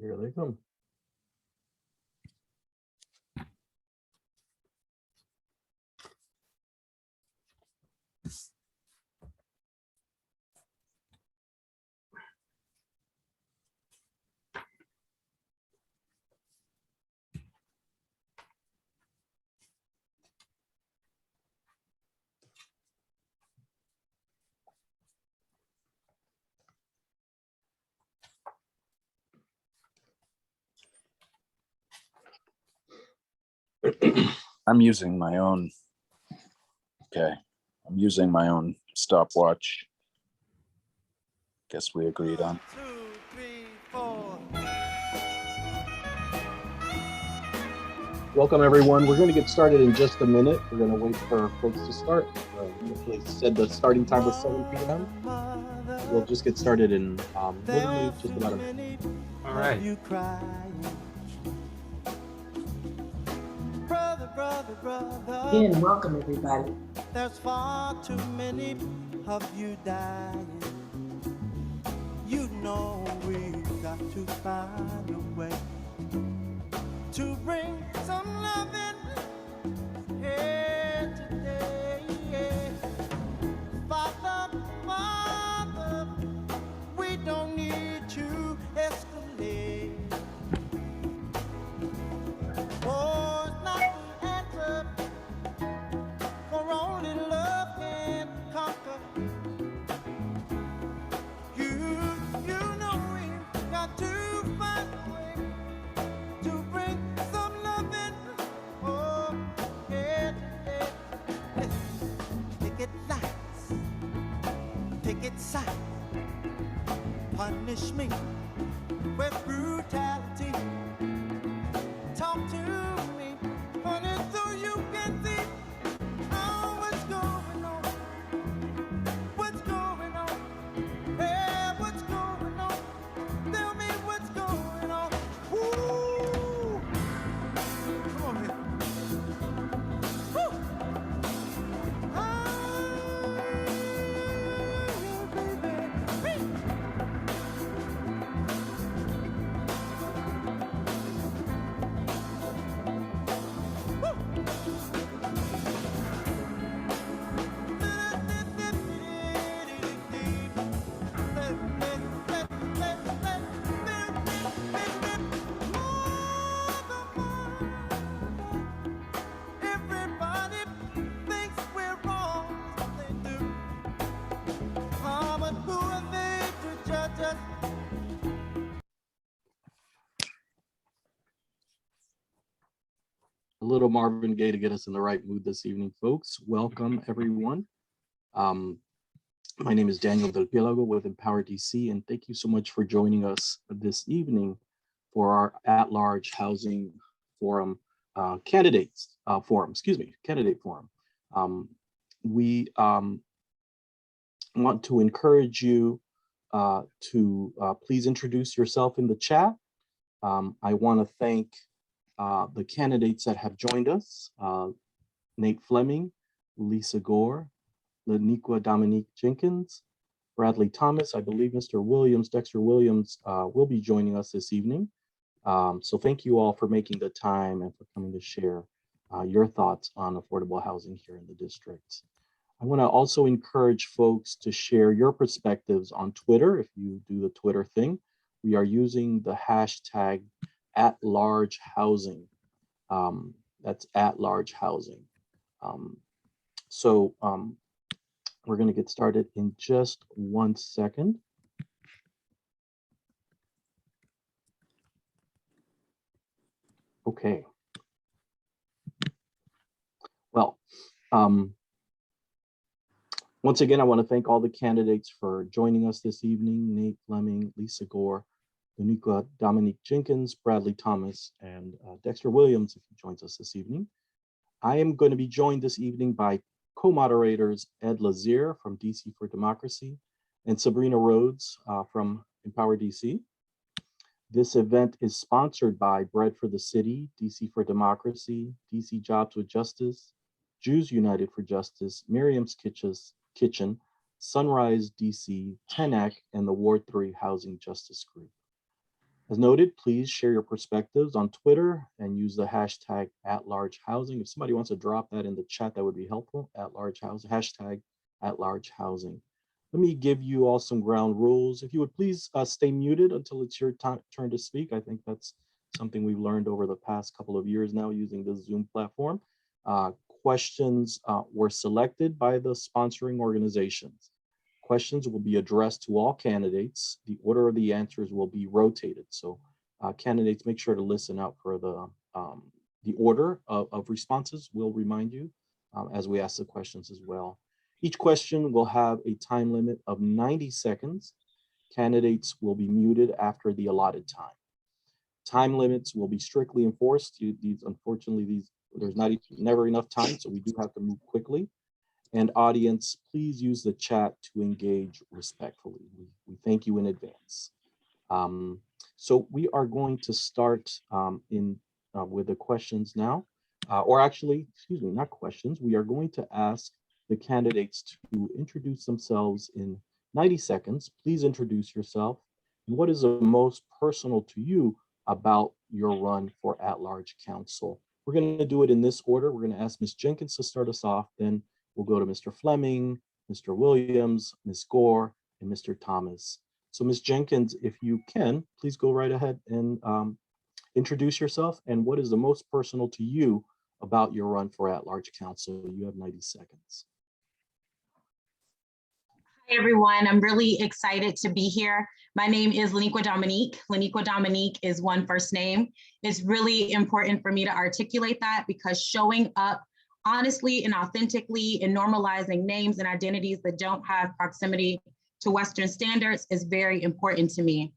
Here they come. I'm using my own. Okay. I'm using my own stopwatch. Guess we agreed on. 2, 3, 4. Welcome, everyone. We're going to get started in just a minute. We're going to wait for folks to start. They said the starting time was 7 p.m. We'll just get started in literally just about a minute. All right. Again, welcome everybody. There's far too many of you dying. You know we've got to find a way to bring some loving here today. Father, Father, we don't need to escalate. Oh, it's not the answer, for only love can conquer. You know we've got to find a way to bring some loving. Oh, yeah, today. Take it lights, take it sight. Punish me with brutality. Talk to me, honey, so you can see what's going on. What's going on? Hey, what's going on? Tell me what's going on. Woo! Come on here. Woo! Baby. Everybody thinks we're wrong, they do. But who are they to judge us? A little Marvin Gaye to get us in the right mood this evening, folks. Welcome, everyone. My name is Daniel Del Pielago with Empower DC, and thank you so much for joining us this evening for our at-large housing forum, candidate forum. We want to encourage you to please introduce yourself in the chat. I want to thank the candidates that have joined us, Nate Fleming, Lisa Gore, Laniqua Dominique Jenkins, Bradley Thomas. I believe Mr. Williams, Dexter Williams, will be joining us this evening. So thank you all for making the time and for coming to share your thoughts on affordable housing here in the district. I want to also encourage folks to share your perspectives on Twitter. If you do the Twitter thing, we are using the hashtag @largehousing. That's @largehousing. We're going to get started in just 1 second. Okay. Well, once again, I want to thank all the candidates for joining us this evening: Nate Fleming, Lisa Gore, Laniqua Dominique Jenkins, Bradley Thomas, and Dexter Williams, if he joins us this evening. I am going to be joined this evening by co-moderators Ed Lazier from DC for Democracy and Sabrina Rhodes from Empower DC. This event is sponsored by Bread for the City, DC for Democracy, DC Jobs with Justice, Jews United for Justice, Miriam's Kitchen, Sunrise DC, TENAC, and the Ward 3 Housing Justice Group. As noted, please share your perspectives on Twitter and use the hashtag #AtLargeHousing. If somebody wants to drop that in the chat, that would be helpful. @LargeHousing, hashtag #AtLargeHousing. Let me give you all some ground rules. If you would please stay muted until it's your turn to speak. I think that's something we've learned over the past couple of years now using the Zoom platform. Questions were selected by the sponsoring organizations. Questions will be addressed to all candidates. The order of the answers will be rotated. So candidates, make sure to listen out for the order of responses. We'll remind you as we ask the questions as well. Each question will have a time limit of 90 seconds. Candidates will be muted after the allotted time. Time limits will be strictly enforced. Unfortunately, there's never enough time, so we do have to move quickly. And audience, please use the chat to engage respectfully. We thank you in advance. So we are going to start with the questions now, or actually, excuse me, not questions. We are going to ask the candidates to introduce themselves in 90 seconds. Please introduce yourself. And what is the most personal to you about your run for at-large council? We're going to do it in this order. We're going to ask Ms. Jenkins to start us off. Then we'll go to Mr. Fleming, Mr. Williams, Ms. Gore, and Mr. Thomas. So Ms. Jenkins, if you can, please go right ahead and introduce yourself and what is the most personal to you about your run for at-large council. You have 90 seconds. Hi, everyone. I'm really excited to be here. My name is Laniqua Dominique. Laniqua Dominique is one first name. It's really important for me to articulate that because showing up honestly and authentically and normalizing names and identities that don't have proximity to Western standards is very important to me.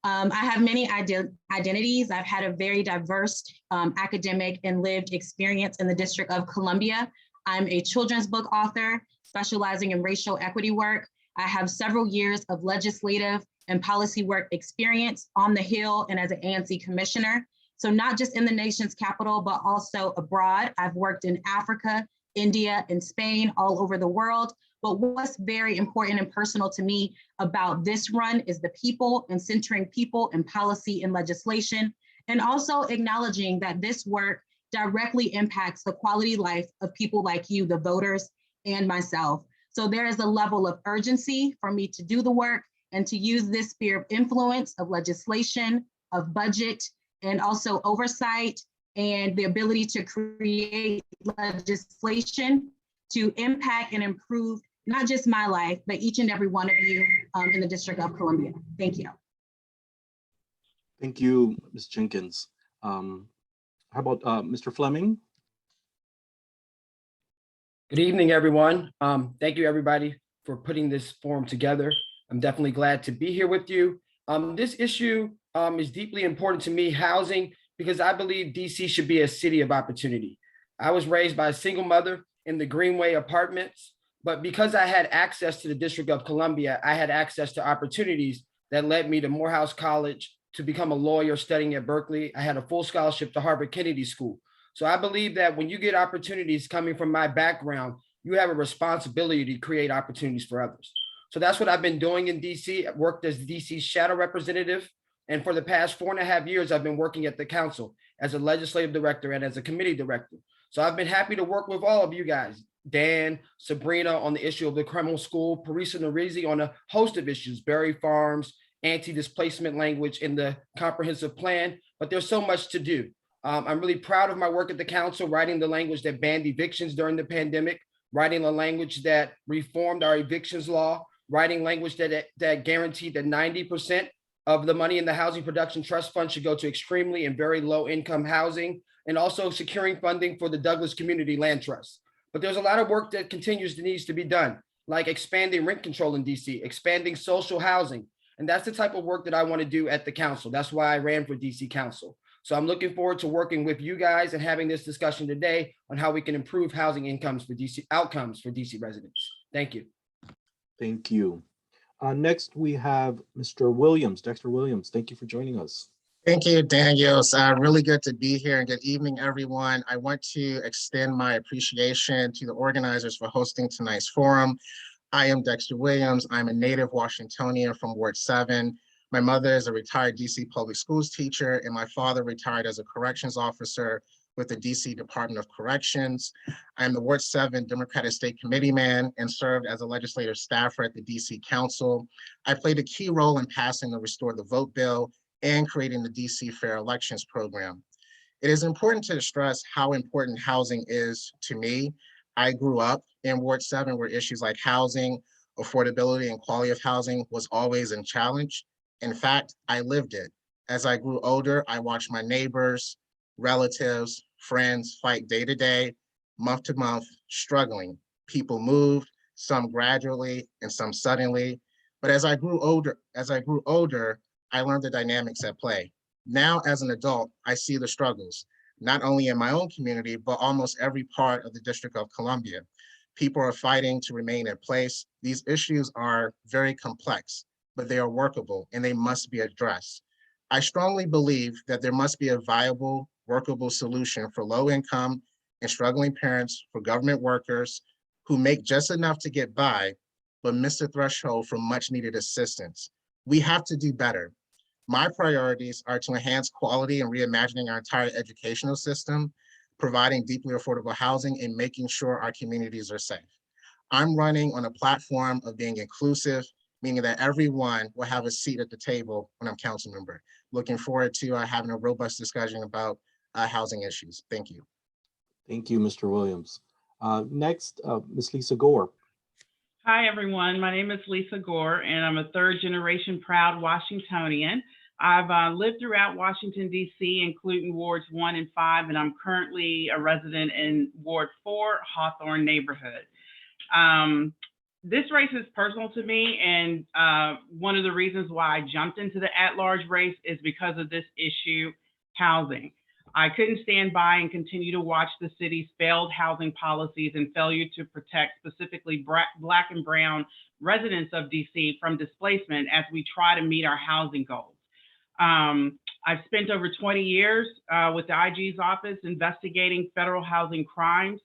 I have many identities. I've had a very diverse academic and lived experience in the District of Columbia. I'm a children's book author specializing in racial equity work. I have several years of legislative and policy work experience on the Hill and as an ANC commissioner. So not just in the nation's capital, but also abroad. I've worked in Africa, India, and Spain, all over the world. But what's very important and personal to me about this run is the people and centering people in policy and legislation, and also acknowledging that this work directly impacts the quality life of people like you, the voters, and myself. So there is a level of urgency for me to do the work and to use this sphere of influence of legislation, of budget, and also oversight and the ability to create legislation to impact and improve not just my life, but each and every one of you in the District of Columbia. Thank you. Thank you, Ms. Jenkins. How about Mr. Fleming? Good evening, everyone. Thank you, everybody, for putting this forum together. I'm definitely glad to be here with you. This issue is deeply important to me, housing, because I believe DC should be a city of opportunity. I was raised by a single mother in the Greenway Apartments, but because I had access to the District of Columbia, I had access to opportunities that led me to Morehouse College to become a lawyer studying at Berkeley. I had a full scholarship to Harvard Kennedy School. So I believe that when you get opportunities coming from my background, you have a responsibility to create opportunities for others. So that's what I've been doing in DC. I worked as DC's shadow representative. And for the past 4.5 years, I've been working at the council as a legislative director and as a committee director. So I've been happy to work with all of you guys, Dan, Sabrina on the issue of the criminal school, Parisa Narizi on a host of issues, Berry Farms, anti-displacement language in the comprehensive plan, but there's so much to do. I'm really proud of my work at the council, writing the language that banned evictions during the pandemic, writing the language that reformed our evictions law, writing language that guaranteed that 90% of the money in the Housing Production Trust Fund should go to extremely and very low income housing, and also securing funding for the Douglas Community Land Trust. But there's a lot of work that needs to be done, like expanding rent control in DC, expanding social housing. And that's the type of work that I want to do at the council. That's why I ran for DC Council. So I'm looking forward to working with you guys and having this discussion today on how we can improve housing outcomes for DC residents. Thank you. Thank you. Next, we have Mr. Williams, Dexter Williams. Thank you for joining us. Thank you, Daniel. It's really good to be here, and good evening, everyone. I want to extend my appreciation to the organizers for hosting tonight's forum. I am Dexter Williams. I'm a native Washingtonian from Ward 7. My mother is a retired DC public schools teacher, and my father retired as a corrections officer with the DC Department of Corrections. I am the Ward 7 Democratic State Committee man and served as a legislative staffer at the DC Council. I played a key role in passing the Restore the Vote bill and creating the DC Fair Elections program. It is important to stress how important housing is to me. I grew up in Ward 7 where issues like housing, affordability, and quality of housing was always a challenge. In fact, I lived it. As I grew older, I watched my neighbors, relatives, friends fight day to day, month to month, struggling. People moved, some gradually and some suddenly. But as I grew older, I learned the dynamics at play. Now, as an adult, I see the struggles, not only in my own community, but almost every part of the District of Columbia. People are fighting to remain in place. These issues are very complex, but they are workable and they must be addressed. I strongly believe that there must be a viable, workable solution for low-income and struggling parents, for government workers who make just enough to get by, but miss the threshold for much-needed assistance. We have to do better. My priorities are to enhance quality and reimagining our entire educational system, providing deeply affordable housing, and making sure our communities are safe. I'm running on a platform of being inclusive, meaning that everyone will have a seat at the table when I'm council member. Looking forward to having a robust discussion about housing issues. Thank you. Thank you, Mr. Williams. Next, Ms. Lisa Gore. Hi, everyone. My name is Lisa Gore, and I'm a third-generation proud Washingtonian. I've lived throughout Washington, D.C., including wards 1 and 5, and I'm currently a resident in Ward 4, Hawthorne neighborhood. This race is personal to me, and one of the reasons why I jumped into the at-large race is because of this issue, housing. I couldn't stand by and continue to watch the city's failed housing policies and failure to protect specifically Black and Brown residents of DC from displacement as we try to meet our housing goals. I've spent over 20 years with the IG's office investigating federal housing crimes,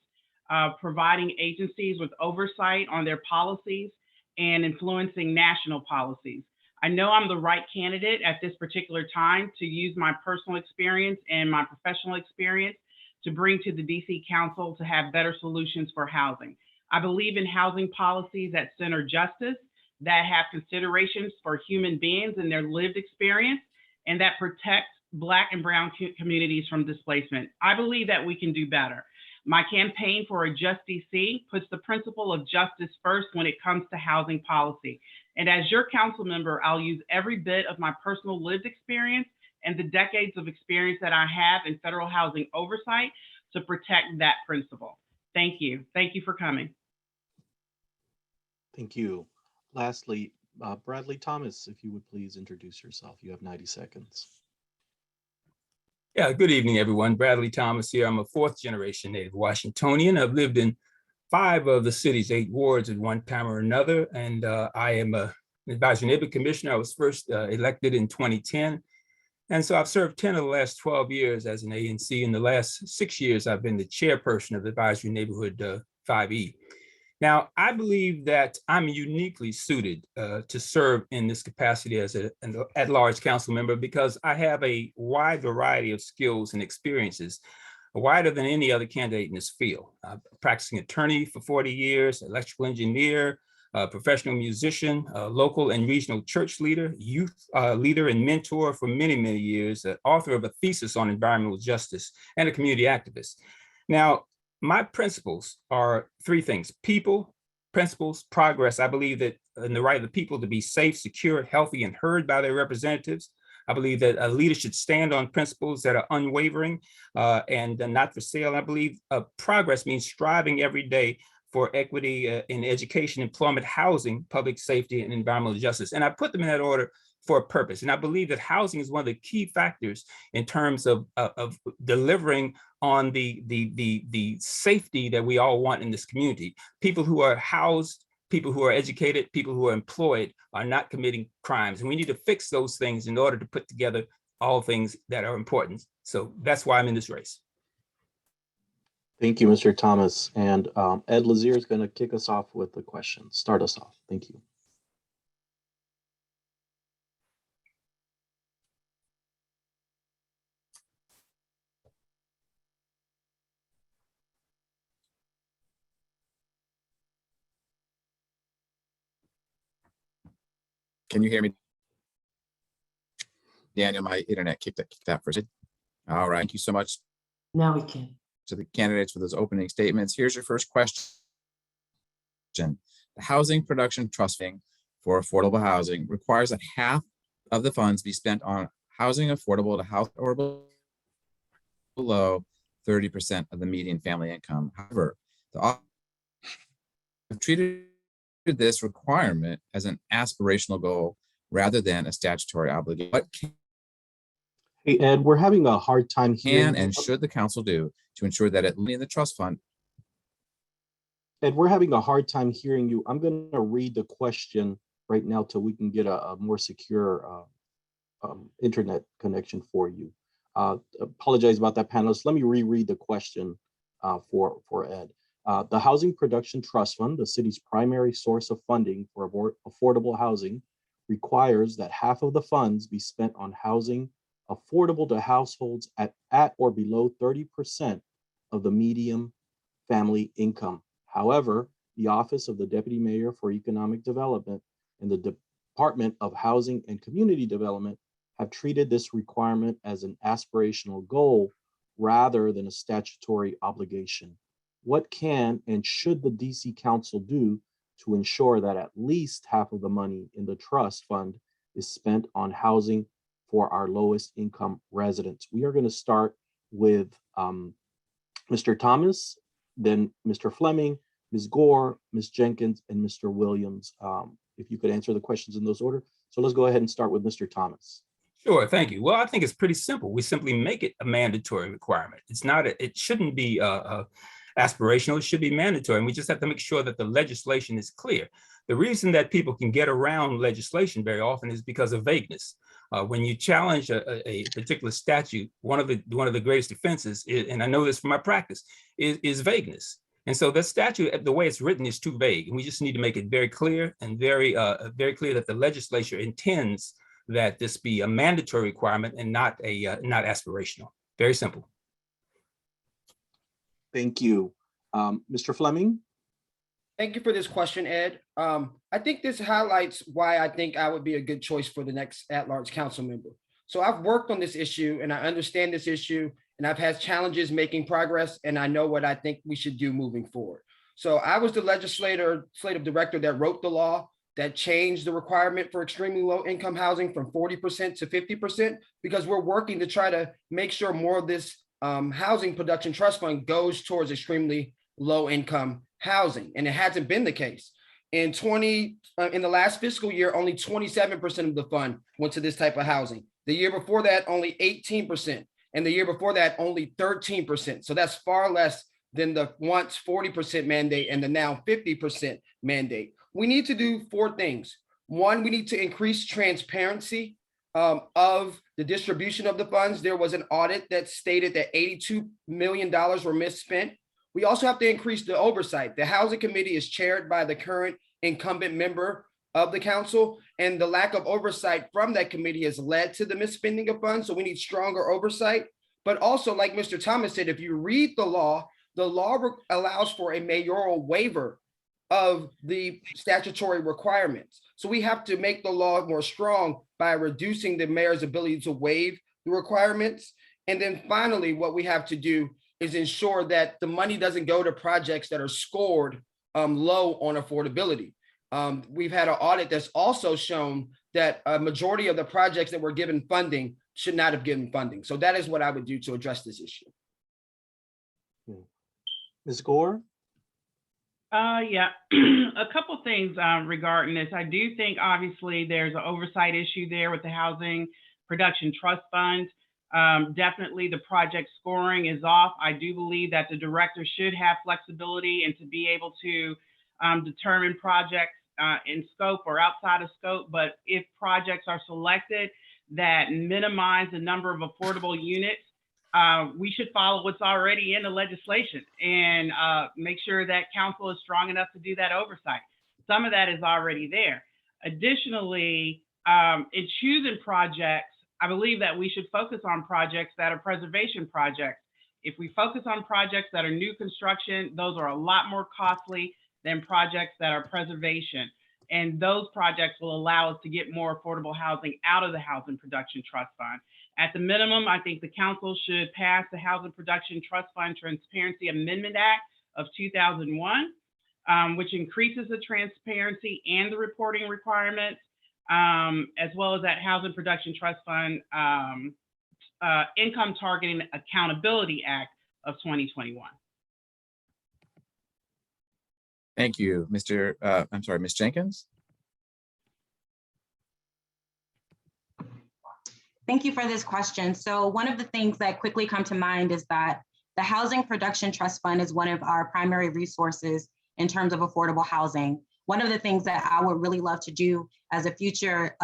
providing agencies with oversight on their policies and influencing national policies. I know I'm the right candidate at this particular time to use my personal experience and my professional experience to bring to the DC Council to have better solutions for housing. I believe in housing policies that center justice, that have considerations for human beings and their lived experience, and that protect Black and Brown communities from displacement. I believe that we can do better. My campaign for a Just DC puts the principle of justice first when it comes to housing policy. And as your council member, I'll use every bit of my personal lived experience and the decades of experience that I have in federal housing oversight to protect that principle. Thank you. Thank you for coming. Thank you. Lastly, Bradley Thomas, if you would please introduce yourself. You have 90 seconds. Yeah, good evening, everyone. Bradley Thomas here. I'm a fourth-generation Native Washingtonian. I've lived in 5 of the city's 8 wards at one time or another, and I am an advisory neighborhood commissioner. I was first elected in 2010, and so I've served 10 of the last 12 years as an ANC. In the last 6 years, I've been the chairperson of the Advisory Neighborhood 5E. Now, I believe that I'm uniquely suited to serve in this capacity as an at-large council member because I have a wide variety of skills and experiences, wider than any other candidate in this field. I'm a practicing attorney for 40 years, electrical engineer, professional musician, local and regional church leader, youth leader and mentor for many, many years, author of a thesis on environmental justice, and a community activist. Now, my principles are 3 things: people, principles, progress. I believe that in the right of the people to be safe, secure, healthy, and heard by their representatives. I believe that a leader should stand on principles that are unwavering and not for sale. I believe progress means striving every day for equity in education, employment, housing, public safety, and environmental justice. And I put them in that order for a purpose. And I believe that housing is one of the key factors in terms of delivering on the safety that we all want in this community. People who are housed, people who are educated, people who are employed are not committing crimes. And we need to fix those things in order to put together all things that are important. So that's why I'm in this race. Thank you, Mr. Thomas. And Ed Lazier is going to kick us off with the question. Start us off. Thank you. Can you hear me? Daniel, my internet kicked that for a second. All right, thank you so much Now we can. to the candidates for those opening statements. Here's your first question. The Housing Production Trust Fund for affordable housing requires that half of the funds be spent on housing affordable to house or below 30% of the median family income. However, the office have treated this requirement as an aspirational goal rather than a statutory obligation. What Hey, Ed, we're having a hard time can hearing. and should the council do to ensure that it in the trust fund? Ed, we're having a hard time hearing you. I'm going to read the question right now till we can get a more secure internet connection for you. Apologize about that, panelists. Let me reread the question for Ed. The Housing Production Trust Fund, the city's primary source of funding for affordable housing, requires that half of the funds be spent on housing affordable to households at or below 30% of the median family income. However, the Office of the Deputy Mayor for Economic Development and the Department of Housing and Community Development have treated this requirement as an aspirational goal rather than a statutory obligation. What can and should the DC Council do to ensure that at least half of the money in the trust fund is spent on housing for our lowest income residents? We are going to start with Mr. Thomas, then Mr. Fleming, Ms. Gore, Ms. Jenkins, and Mr. Williams. If you could answer the questions in those order. So let's go ahead and start with Mr. Thomas. Sure, thank you. Well, I think it's pretty simple. We simply make it a mandatory requirement. It's not, it shouldn't be aspirational, it should be mandatory. And we just have to make sure that the legislation is clear. The reason that people can get around legislation very often is because of vagueness. When you challenge a particular statute, one of the greatest offenses, and I know this from my practice, is vagueness. And so the statute, the way it's written, is too vague. And we just need to make it very clear and very clear that the legislature intends that this be a mandatory requirement and not aspirational. Very simple. Thank you. Mr. Fleming? Thank you for this question, Ed. I think this highlights why I think I would be a good choice for the next at-large council member. So I've worked on this issue and I understand this issue and I've had challenges making progress and I know what I think we should do moving forward. So I was the legislative director that wrote the law that changed the requirement for extremely low income housing from 40% to 50%, because we're working to try to make sure more of this housing production trust fund goes towards extremely low income housing. And it hasn't been the case. In the last fiscal year, only 27% of the fund went to this type of housing. The year before that, only 18%. And the year before that, only 13%. So that's far less than the once 40% mandate and the now 50% mandate. We need to do 4 things. 1, we need to increase transparency of the distribution of the funds. There was an audit that stated that $82 million were misspent. We also have to increase the oversight. The Housing Committee is chaired by the current incumbent member of the council, and the lack of oversight from that committee has led to the misspending of funds. So we need stronger oversight. But also, like Mr. Thomas said, if you read the law allows for a mayoral waiver of the statutory requirements. So we have to make the law more strong by reducing the mayor's ability to waive the requirements. And then finally, what we have to do is ensure that the money doesn't go to projects that are scored low on affordability. We've had an audit that's also shown that a majority of the projects that were given funding should not have given funding. So that is what I would do to address this issue. Ms. Gore? Yeah, a couple things regarding this. I do think obviously there's an oversight issue there with the Housing Production Trust Fund. Definitely the project scoring is off. I do believe that the director should have flexibility and to be able to determine projects in scope or outside of scope. But if projects are selected that minimize the number of affordable units, we should follow what's already in the legislation and make sure that council is strong enough to do that oversight. Some of that is already there. Additionally, in choosing projects, I believe that we should focus on projects that are preservation projects. If we focus on projects that are new construction, those are a lot more costly than projects that are preservation. And those projects will allow us to get more affordable housing out of the Housing Production Trust Fund. At the minimum, I think the council should pass the Housing Production Trust Fund Transparency Amendment Act of 2001, which increases the transparency and the reporting requirements, as well as that Housing Production Trust Fund Income Targeting Accountability Act of 2021. Thank you, Ms. Jenkins. Thank you for this question. So one of the things that quickly come to mind is that the Housing Production Trust Fund is one of our primary resources in terms of affordable housing. One of the things that I would really love to do as a future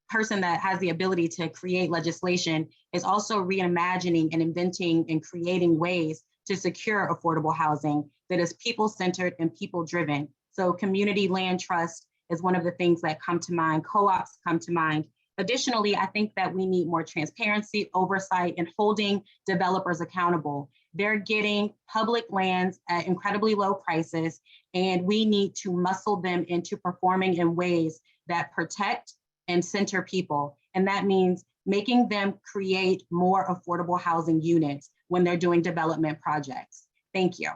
person that has the ability to create legislation is also reimagining and inventing and creating ways to secure affordable housing that is people-centered and people-driven. So community land trust is one of the things that come to mind. Co-ops come to mind. Additionally, I think that we need more transparency, oversight, and holding developers accountable. They're getting public lands at incredibly low prices, and we need to muscle them into performing in ways that protect and center people. And that means making them create more affordable housing units when they're doing development projects. Thank you.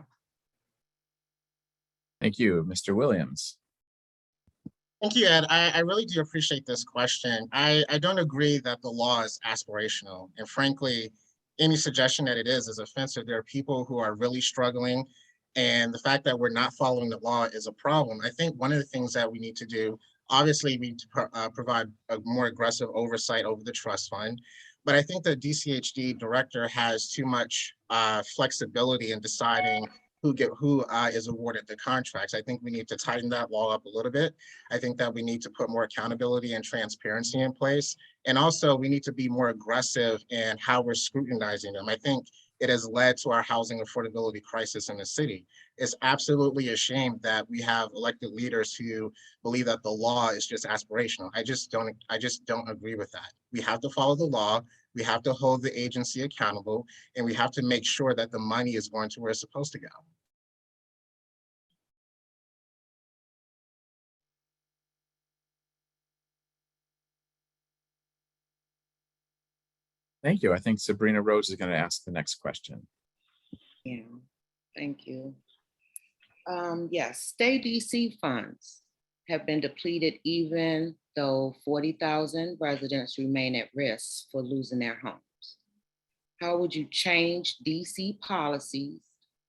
Thank you, Mr. Williams. Thank you, Ed. I really do appreciate this question. I don't agree that the law is aspirational. And frankly, any suggestion that it is offensive. There are people who are really struggling. And the fact that we're not following the law is a problem. I think one of the things that we need to do, obviously, we need to provide a more aggressive oversight over the trust fund. But I think the DCHD director has too much flexibility in deciding who is awarded the contracts. I think we need to tighten that law up a little bit. I think that we need to put more accountability and transparency in place. And also we need to be more aggressive in how we're scrutinizing them. I think it has led to our housing affordability crisis in the city. It's absolutely a shame that we have elected leaders who believe that the law is just aspirational. I just don't agree with that. We have to follow the law. We have to hold the agency accountable, and we have to make sure that the money is going to where it's supposed to go. Thank you. I think Sabrina Rhodes is going to ask the next question. Yeah, thank you. Yes, Stay DC funds have been depleted even though 40,000 residents remain at risk for losing their homes. How would you change DC policies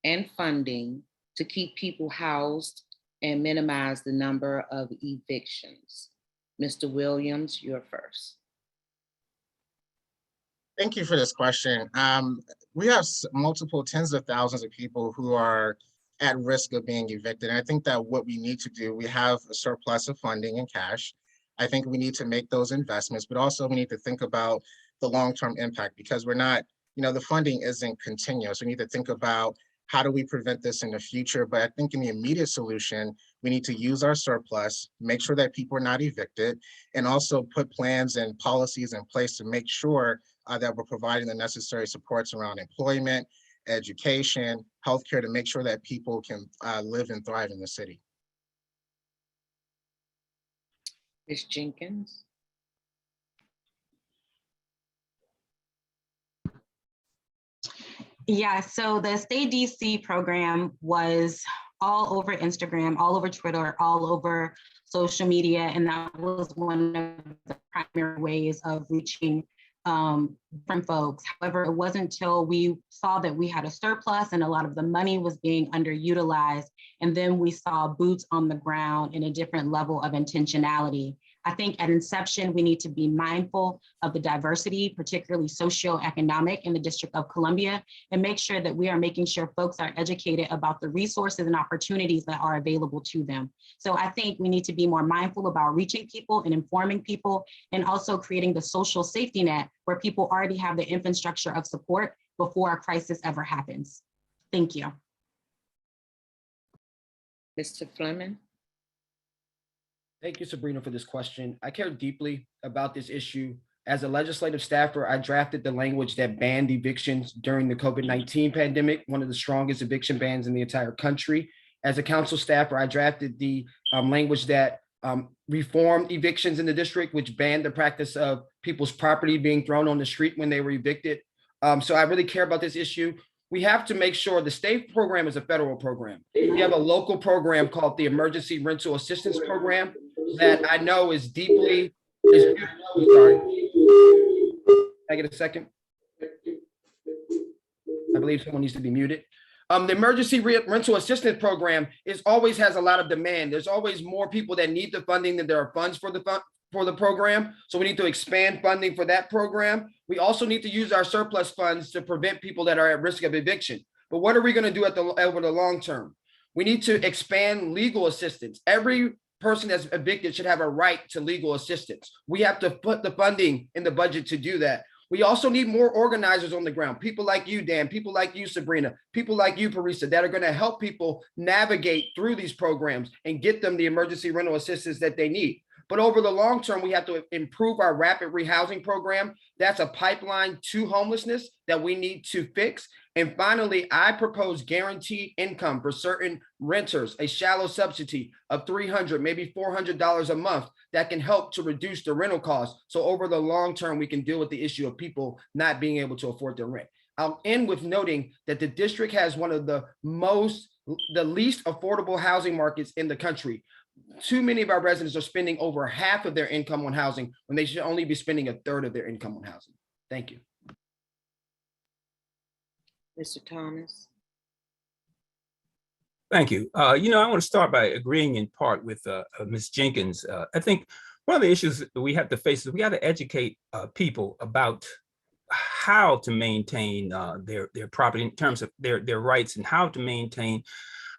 and funding to keep people housed and minimize the number of evictions? Mr. Williams, you're first. Thank you for this question. We have multiple tens of thousands of people who are at risk of being evicted. And I think that what we need to do, we have a surplus of funding and cash. I think we need to make those investments, but also we need to think about the long-term impact because we're not, the funding isn't continuous. We need to think about how do we prevent this in the future? But I think in the immediate solution, we need to use our surplus, make sure that people are not evicted, and also put plans and policies in place to make sure that we're providing the necessary supports around employment, education, healthcare to make sure that people can live and thrive in the city. Ms. Jenkins. Yeah, so the Stay DC program was all over Instagram, all over Twitter, all over social media, and that was one of the primary ways of reaching from folks. However, it wasn't until we saw that we had a surplus and a lot of the money was being underutilized, and then we saw boots on the ground in a different level of intentionality. I think at inception, we need to be mindful of the diversity, particularly socioeconomic in the District of Columbia, and make sure that we are making sure folks are educated about the resources and opportunities that are available to them. So I think we need to be more mindful about reaching people and informing people, and also creating the social safety net where people already have the infrastructure of support before a crisis ever happens. Thank you. Mr. Fleming. Thank you, Sabrina, for this question. I care deeply about this issue. As a legislative staffer, I drafted the language that banned evictions during the COVID-19 pandemic, one of the strongest eviction bans in the entire country. As a council staffer, I drafted the language that reformed evictions in the district, which banned the practice of people's property being thrown on the street when they were evicted. So I really care about this issue. We have to make sure the state program is a federal program. We have a local program called the Emergency Rental Assistance Program that I know is deeply, sorry. Can I get a second? I believe someone needs to be muted. The Emergency Rental Assistance Program always has a lot of demand. There's always more people that need the funding than there are funds for the program. So we need to expand funding for that program. We also need to use our surplus funds to prevent people that are at risk of eviction. But what are we going to do over the long term? We need to expand legal assistance. Every person that's evicted should have a right to legal assistance. We have to put the funding in the budget to do that. We also need more organizers on the ground, people like you, Dan, people like you, Sabrina, people like you, Parisa, that are going to help people navigate through these programs and get them the emergency rental assistance that they need. But over the long term, we have to improve our rapid rehousing program. That's a pipeline to homelessness that we need to fix. And finally, I propose guaranteed income for certain renters, a shallow subsidy of $300, maybe $400 a month that can help to reduce the rental costs. So over the long term, we can deal with the issue of people not being able to afford their rent. I'll end with noting that the district has one of the least affordable housing markets in the country. Too many of our residents are spending over half of their income on housing when they should only be spending a third of their income on housing. Thank you. Mr. Thomas. Thank you. I want to start by agreeing in part with Ms. Jenkins. I think one of the issues that we have to face is we got to educate people about how to maintain their property in terms of their rights and how to maintain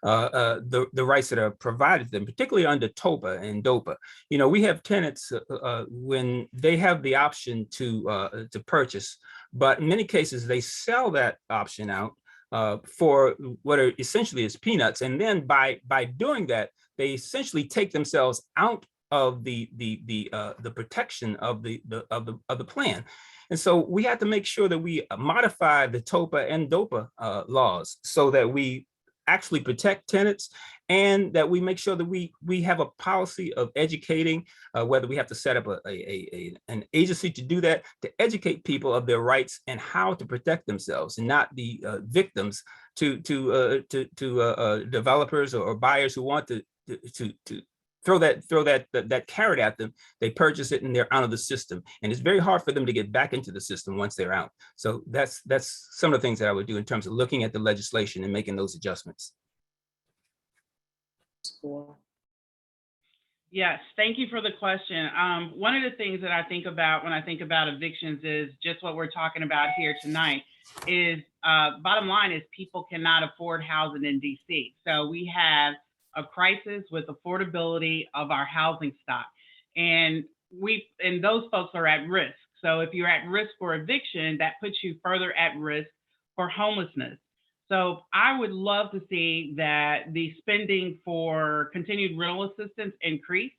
the rights that are provided to them, particularly under TOPA and DOPA. We have tenants when they have the option to purchase, but in many cases they sell that option out for what are essentially is peanuts, and then by doing that, they essentially take themselves out of the protection of the plan. And so we have to make sure that we modify the TOPA and DOPA laws so that we actually protect tenants, and that we make sure that we have a policy of educating, whether we have to set up an agency to do that, to educate people of their rights and how to protect themselves and not be victims to developers or buyers who want to throw that carrot at them. They purchase it and they're out of the system, and it's very hard for them to get back into the system once they're out. So that's some of the things that I would do in terms of looking at the legislation and making those adjustments. Yes, thank you for the question. One of the things that I think about when I think about evictions is just what we're talking about here tonight is bottom line is people cannot afford housing in DC. So we have a crisis with affordability of our housing stock. And those folks are at risk. So if you're at risk for eviction, that puts you further at risk for homelessness. So I would love to see that the spending for continued rental assistance increase,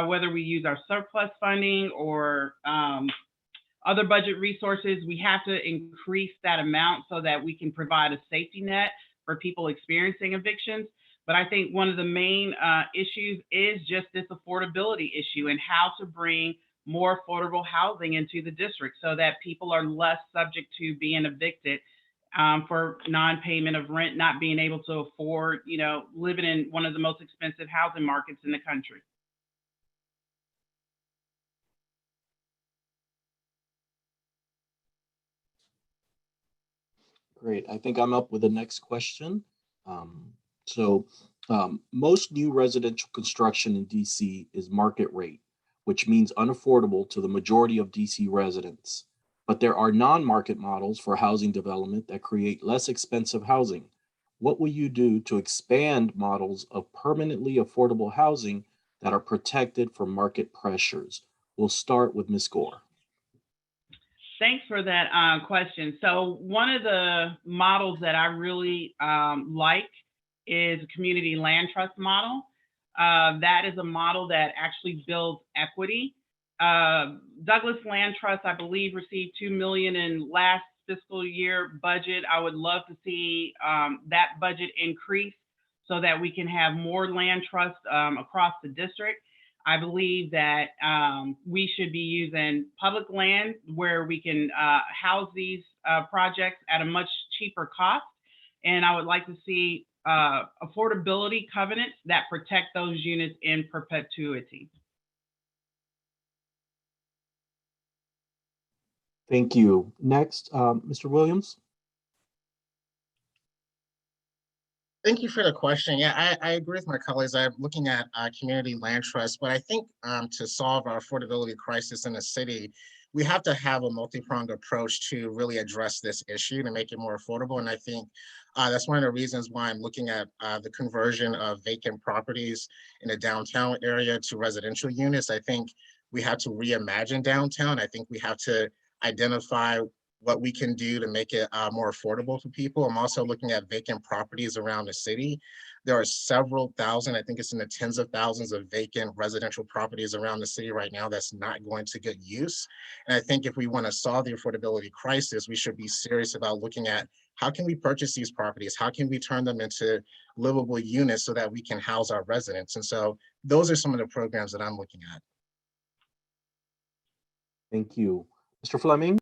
whether we use our surplus funding or other budget resources. We have to increase that amount so that we can provide a safety net for people experiencing evictions. But I think one of the main issues is just this affordability issue and how to bring more affordable housing into the district so that people are less subject to being evicted for non-payment of rent, not being able to afford, living in one of the most expensive housing markets in the country. Great. I think I'm up with the next question. Most new residential construction in DC is market rate, which means unaffordable to the majority of DC residents. But there are non-market models for housing development that create less expensive housing. What will you do to expand models of permanently affordable housing that are protected from market pressures? We'll start with Ms. Gore. Thanks for that question. So one of the models that I really like is a community land trust model. That is a model that actually builds equity. Douglas Land Trust, I believe, received $2 million in last fiscal year budget. I would love to see that budget increase so that we can have more land trusts across the district. I believe that we should be using public land where we can house these projects at a much cheaper cost. And I would like to see affordability covenants that protect those units in perpetuity. Thank you. Next, Mr. Williams. Thank you for the question. Yeah, I agree with my colleagues. I'm looking at community land trust, but I think to solve our affordability crisis in the city, we have to have a multi-pronged approach to really address this issue to make it more affordable. And I think that's one of the reasons why I'm looking at the conversion of vacant properties in the downtown area to residential units. I think we have to reimagine downtown. I think we have to identify what we can do to make it more affordable for people. I'm also looking at vacant properties around the city. There are several thousand, I think it's in the tens of thousands of vacant residential properties around the city right now that's not going to good use. And I think if we want to solve the affordability crisis, we should be serious about looking at how can we purchase these properties? How can we turn them into livable units so that we can house our residents? And so those are some of the programs that I'm looking at. Thank you. Mr. Fleming.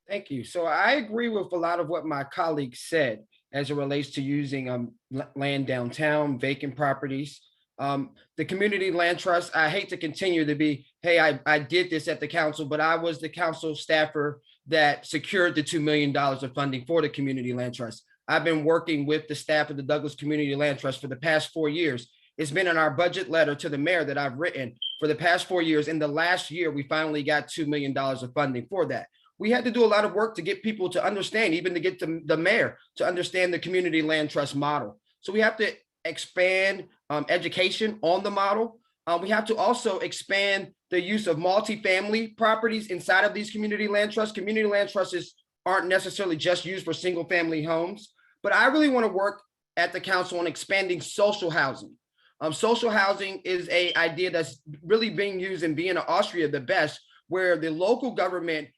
Thank you. So I agree with a lot of what my colleagues said as it relates to using land downtown, vacant properties. The community land trust, I hate to continue to be, hey, I did this at the council, but I was the council staffer that secured the $2 million of funding for the community land trust. I've been working with the staff of the Douglas Community Land Trust for the past 4 years. It's been in our budget letter to the mayor that I've written for the past 4 years. In the last year, we finally got $2 million of funding for that. We had to do a lot of work to get people to understand, even to get the mayor to understand the community land trust model. So we have to expand education on the model. We have to also expand the use of multifamily properties inside of these community land trusts. Community land trusts aren't necessarily just used for single family homes, but I really want to work at the council on expanding social housing. Social housing is an idea that's really being used in Vienna, Austria, the best, where the local government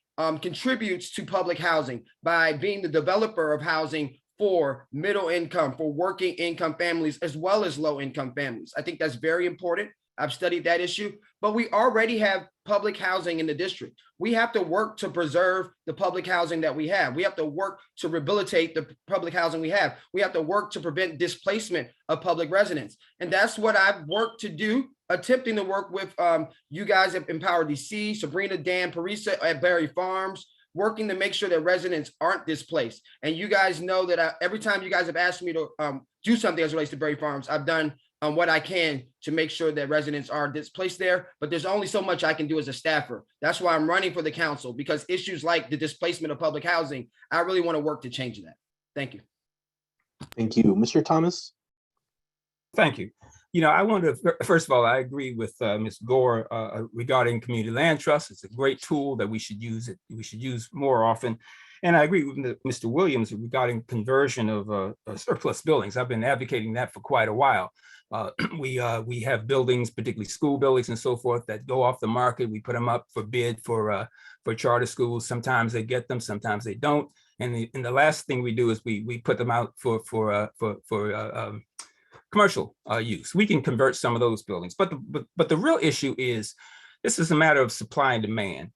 contributes to public housing by being the developer of housing for middle income, for working income families, as well as low income families. I think that's very important. I've studied that issue, but we already have public housing in the district. We have to work to preserve the public housing that we have. We have to work to rehabilitate the public housing we have. We have to work to prevent displacement of public residents. And that's what I've worked to do, attempting to work with you guys at Empower DC, Sabrina, Dan, Parisa at Berry Farms, working to make sure that residents aren't displaced. And you guys know that every time you guys have asked me to do something as it relates to Berry Farms, I've done what I can to make sure that residents are displaced there, but there's only so much I can do as a staffer. That's why I'm running for the council, because issues like the displacement of public housing, I really want to work to change that. Thank you. Thank you. Mr. Thomas. Thank you. You know, I want to, first of all, I agree with Ms. Gore regarding community land trust. It's a great tool that we should use. We should use more often. And I agree with Mr. Williams regarding conversion of surplus buildings. I've been advocating that for quite a while. We have buildings, particularly school buildings and so forth, that go off the market. We put them up for bid for charter schools. Sometimes they get them, sometimes they don't. And the last thing we do is we put them out for commercial use. We can convert some of those buildings, but the real issue is this is a matter of supply and demand.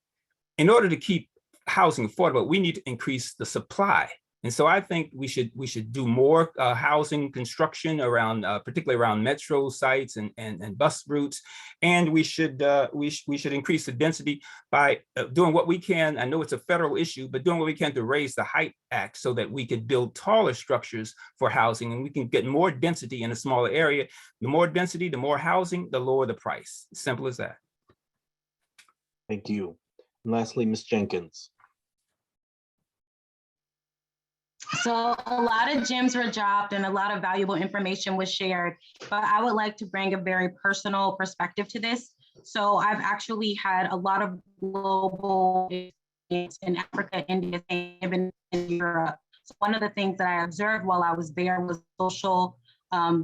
In order to keep housing affordable, we need to increase the supply. And so I think we should do more housing construction around, particularly around metro sites and bus routes, and we should increase the density by doing what we can. I know it's a federal issue, but doing what we can to raise the height act so that we could build taller structures for housing, and we can get more density in a smaller area. The more density, the more housing, the lower the price. Simple as that. Thank you. And lastly, Ms. Jenkins. So a lot of gems were dropped and a lot of valuable information was shared, but I would like to bring a very personal perspective to this. So I've actually had a lot of global experience in Africa, India, and even in Europe. So one of the things that I observed while I was there was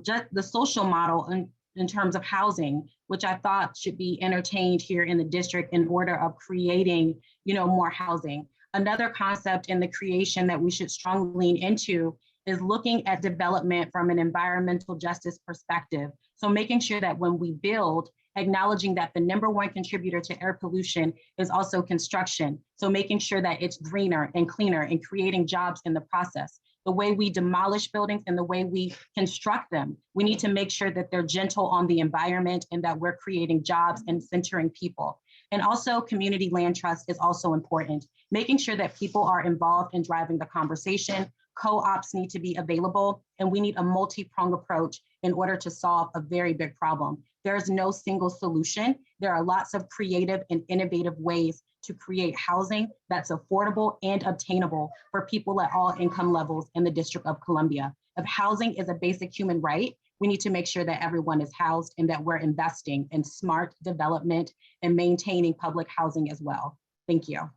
just the social model in terms of housing, which I thought should be entertained here in the district in order of creating, more housing. Another concept in the creation that we should strongly lean into is looking at development from an environmental justice perspective. So making sure that when we build, acknowledging that the #1 contributor to air pollution is also construction. So making sure that it's greener and cleaner and creating jobs in the process. The way we demolish buildings and the way we construct them, we need to make sure that they're gentle on the environment and that we're creating jobs and centering people. And also community land trust is also important. Making sure that people are involved in driving the conversation. Co-ops need to be available, and we need a multi-pronged approach in order to solve a very big problem. There is no single solution. There are lots of creative and innovative ways to create housing that's affordable and obtainable for people at all income levels in the District of Columbia. If housing is a basic human right, we need to make sure that everyone is housed and that we're investing in smart development and maintaining public housing as well. Thank you.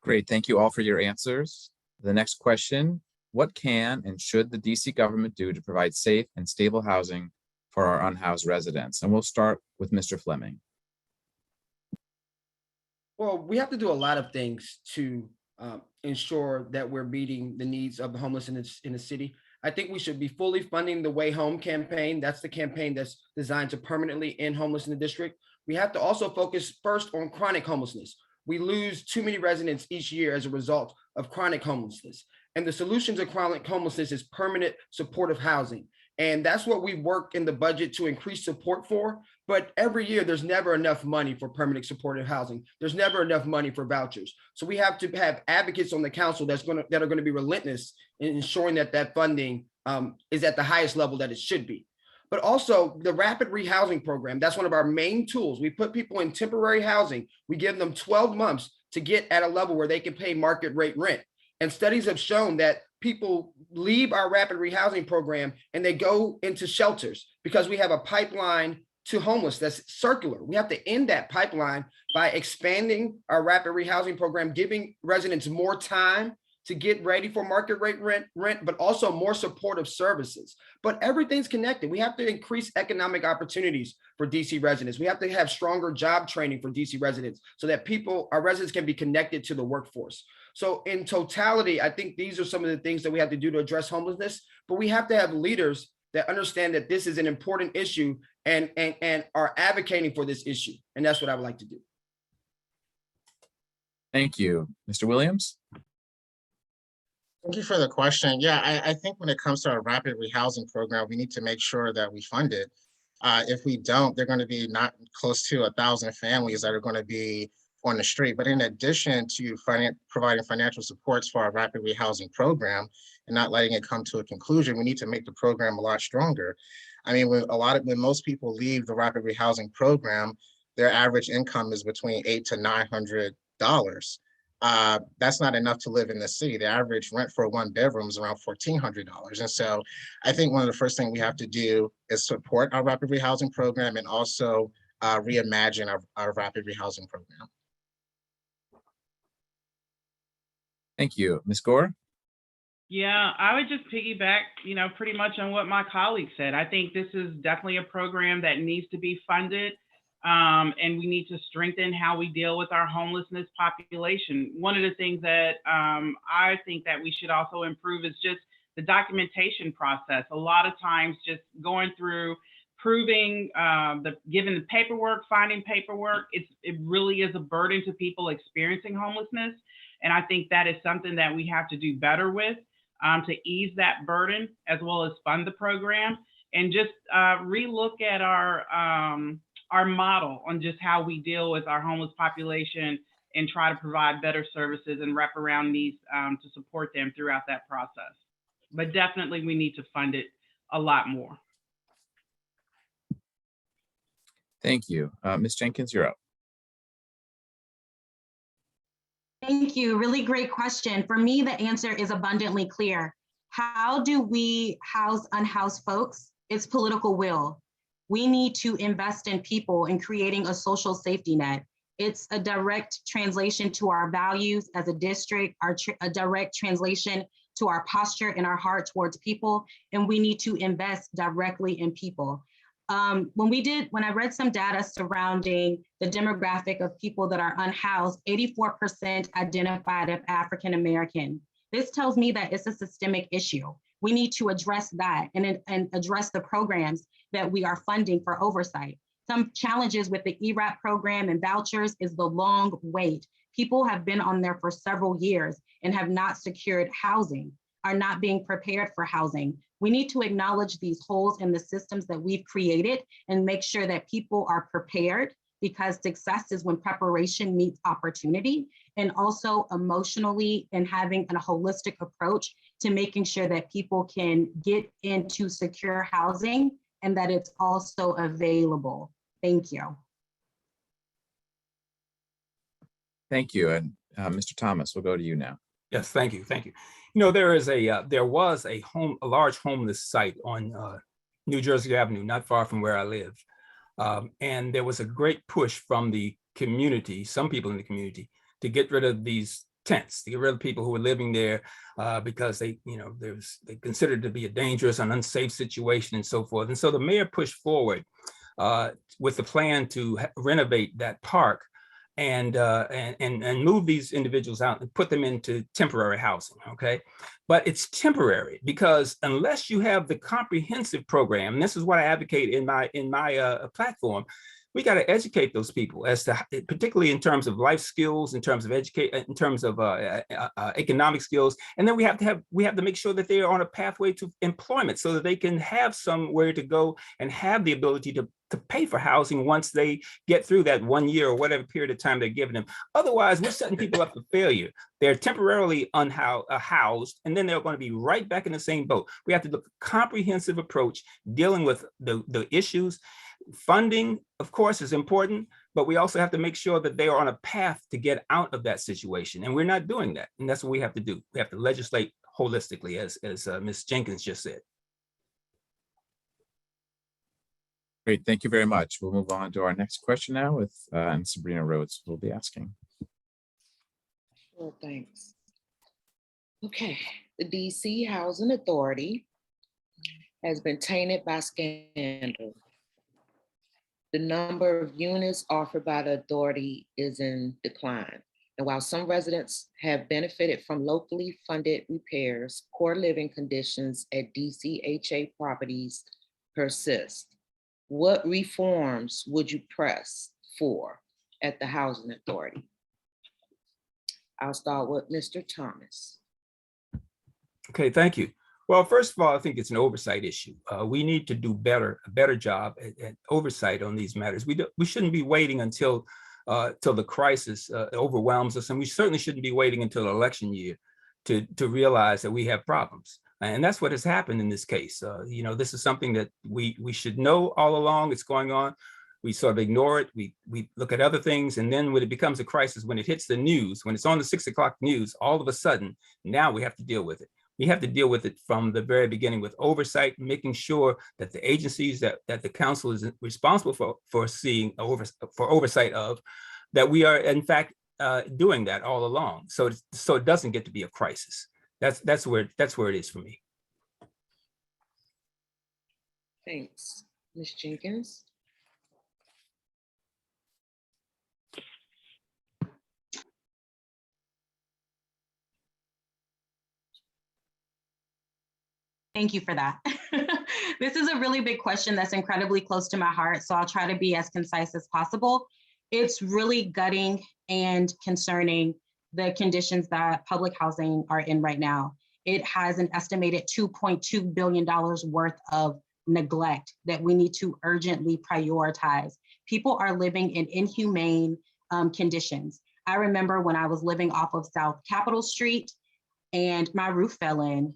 Great, thank you all for your answers. The next question, what can and should the DC government do to provide safe and stable housing for our unhoused residents? And we'll start with Mr. Fleming. Well, we have to do a lot of things to ensure that we're meeting the needs of the homeless in the city. I think we should be fully funding the Way Home campaign. That's the campaign that's designed to permanently end homeless in the district. We have to also focus first on chronic homelessness. We lose too many residents each year as a result of chronic homelessness. And the solution to chronic homelessness is permanent supportive housing. And that's what we work in the budget to increase support for. But every year, there's never enough money for permanent supportive housing. There's never enough money for vouchers. So we have to have advocates on the council that are going to be relentless in ensuring that that funding is at the highest level that it should be. But also the rapid rehousing program, that's one of our main tools. We put people in temporary housing. We give them 12 months to get at a level where they can pay market rate rent. And studies have shown that people leave our rapid rehousing program and they go into shelters because we have a pipeline to homeless that's circular. We have to end that pipeline by expanding our rapid rehousing program, giving residents more time to get ready for market rate rent, but also more supportive services. But everything's connected. We have to increase economic opportunities for DC residents. We have to have stronger job training for DC residents so that our residents can be connected to the workforce. So in totality, I think these are some of the things that we have to do to address homelessness, but we have to have leaders that understand that this is an important issue and are advocating for this issue. And that's what I would like to do. Thank you. Mr. Williams? Thank you for the question. Yeah, I think when it comes to our rapid rehousing program, we need to make sure that we fund it. If we don't, they're going to be not close to 1,000 families that are going to be on the street. But in addition to providing financial supports for our rapid rehousing program and not letting it come to a conclusion, we need to make the program a lot stronger. I mean, when most people leave the rapid rehousing program, their average income is between $800 to $900. That's not enough to live in the city. The average rent for a one bedroom is around $1,400. And so I think one of the first things we have to do is support our rapid rehousing program and also reimagine our rapid rehousing program. Thank you. Ms. Gore? Yeah, I would just piggyback, pretty much on what my colleague said. I think this is definitely a program that needs to be funded. And we need to strengthen how we deal with our homelessness population. One of the things that I think that we should also improve is just the documentation process. A lot of times just going through proving, given the paperwork, finding paperwork, it really is a burden to people experiencing homelessness. And I think that is something that we have to do better with to ease that burden as well as fund the program and just relook at our model on just how we deal with our homeless population and try to provide better services and wraparound needs to support them throughout that process. But definitely we need to fund it a lot more. Thank you. Ms. Jenkins, you're up. Thank you. Really great question. For me, the answer is abundantly clear. How do we house unhoused folks? It's political will. We need to invest in people and creating a social safety net. It's a direct translation to our values as a district, a direct translation to our posture and our heart towards people, and we need to invest directly in people. When I read some data surrounding the demographic of people that are unhoused, 84% identified as African American. This tells me that it's a systemic issue. We need to address that and address the programs that we are funding for oversight. Some challenges with the ERAP program and vouchers is the long wait. People have been on there for several years and have not secured housing, are not being prepared for housing. We need to acknowledge these holes in the systems that we've created and make sure that people are prepared, because success is when preparation meets opportunity, and also emotionally and having a holistic approach to making sure that people can get into secure housing and that it's also available. Thank you. Thank you. And Mr. Thomas, we'll go to you now. Yes, thank you, thank you. You know, there was a large homeless site on New Jersey Avenue, not far from where I live. And there was a great push from the community, some people in the community, to get rid of these tents, to get rid of people who were living there because they considered it to be a dangerous and unsafe situation and so forth. And so the mayor pushed forward with the plan to renovate that park and move these individuals out and put them into temporary housing, okay? But it's temporary because unless you have the comprehensive program, and this is what I advocate in my platform, we got to educate those people as to, particularly in terms of life skills, in terms of economic skills, and then we have to make sure that they are on a pathway to employment so that they can have somewhere to go and have the ability to pay for housing once they get through that 1 year or whatever period of time they're giving them. Otherwise, we're setting people up for failure. They're temporarily housed, and then they're going to be right back in the same boat. We have to look at a comprehensive approach dealing with the issues. Funding, of course, is important, but we also have to make sure that they are on a path to get out of that situation. And we're not doing that. And that's what we have to do. We have to legislate holistically, as Ms. Jenkins just said. Great, thank you very much. We'll move on to our next question now with and Sabrina Rhodes will be asking. Well, thanks. Okay, the DC Housing Authority has been tainted by scandal. The number of units offered by the authority is in decline. And while some residents have benefited from locally funded repairs, poor living conditions at DCHA properties persist. What reforms would you press for at the Housing Authority? I'll start with Mr. Thomas. Okay, thank you. Well, first of all, I think it's an oversight issue. We need to do a better job at oversight on these matters. We shouldn't be waiting until the crisis overwhelms us, and we certainly shouldn't be waiting until election year to realize that we have problems. And that's what has happened in this case. This is something that we should know all along. It's going on. We sort of ignore it. We look at other things, and then when it becomes a crisis, when it hits the news, when it's on the 6 o'clock news, all of a sudden, now we have to deal with it. We have to deal with it from the very beginning with oversight, making sure that the agencies that the council is responsible for oversight of, that we are in fact doing that all along. So it doesn't get to be a crisis. That's where it is for me. Thanks. Ms. Jenkins. Thank you for that. This is a really big question that's incredibly close to my heart, so I'll try to be as concise as possible. It's really gutting and concerning the conditions that public housing are in right now. It has an estimated $2.2 billion worth of neglect that we need to urgently prioritize. People are living in inhumane conditions. I remember when I was living off of South Capitol Street and my roof fell in,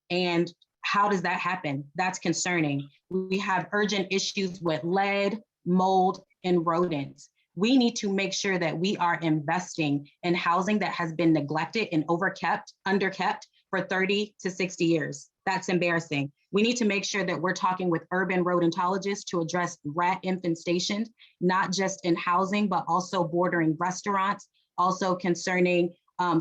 and how does that happen? That's concerning. We have urgent issues with lead, mold, and rodents. We need to make sure that we are investing in housing that has been neglected and underkept for 30 to 60 years. That's embarrassing. We need to make sure that we're talking with urban rodentologists to address rat infestations, not just in housing, but also bordering restaurants, also concerning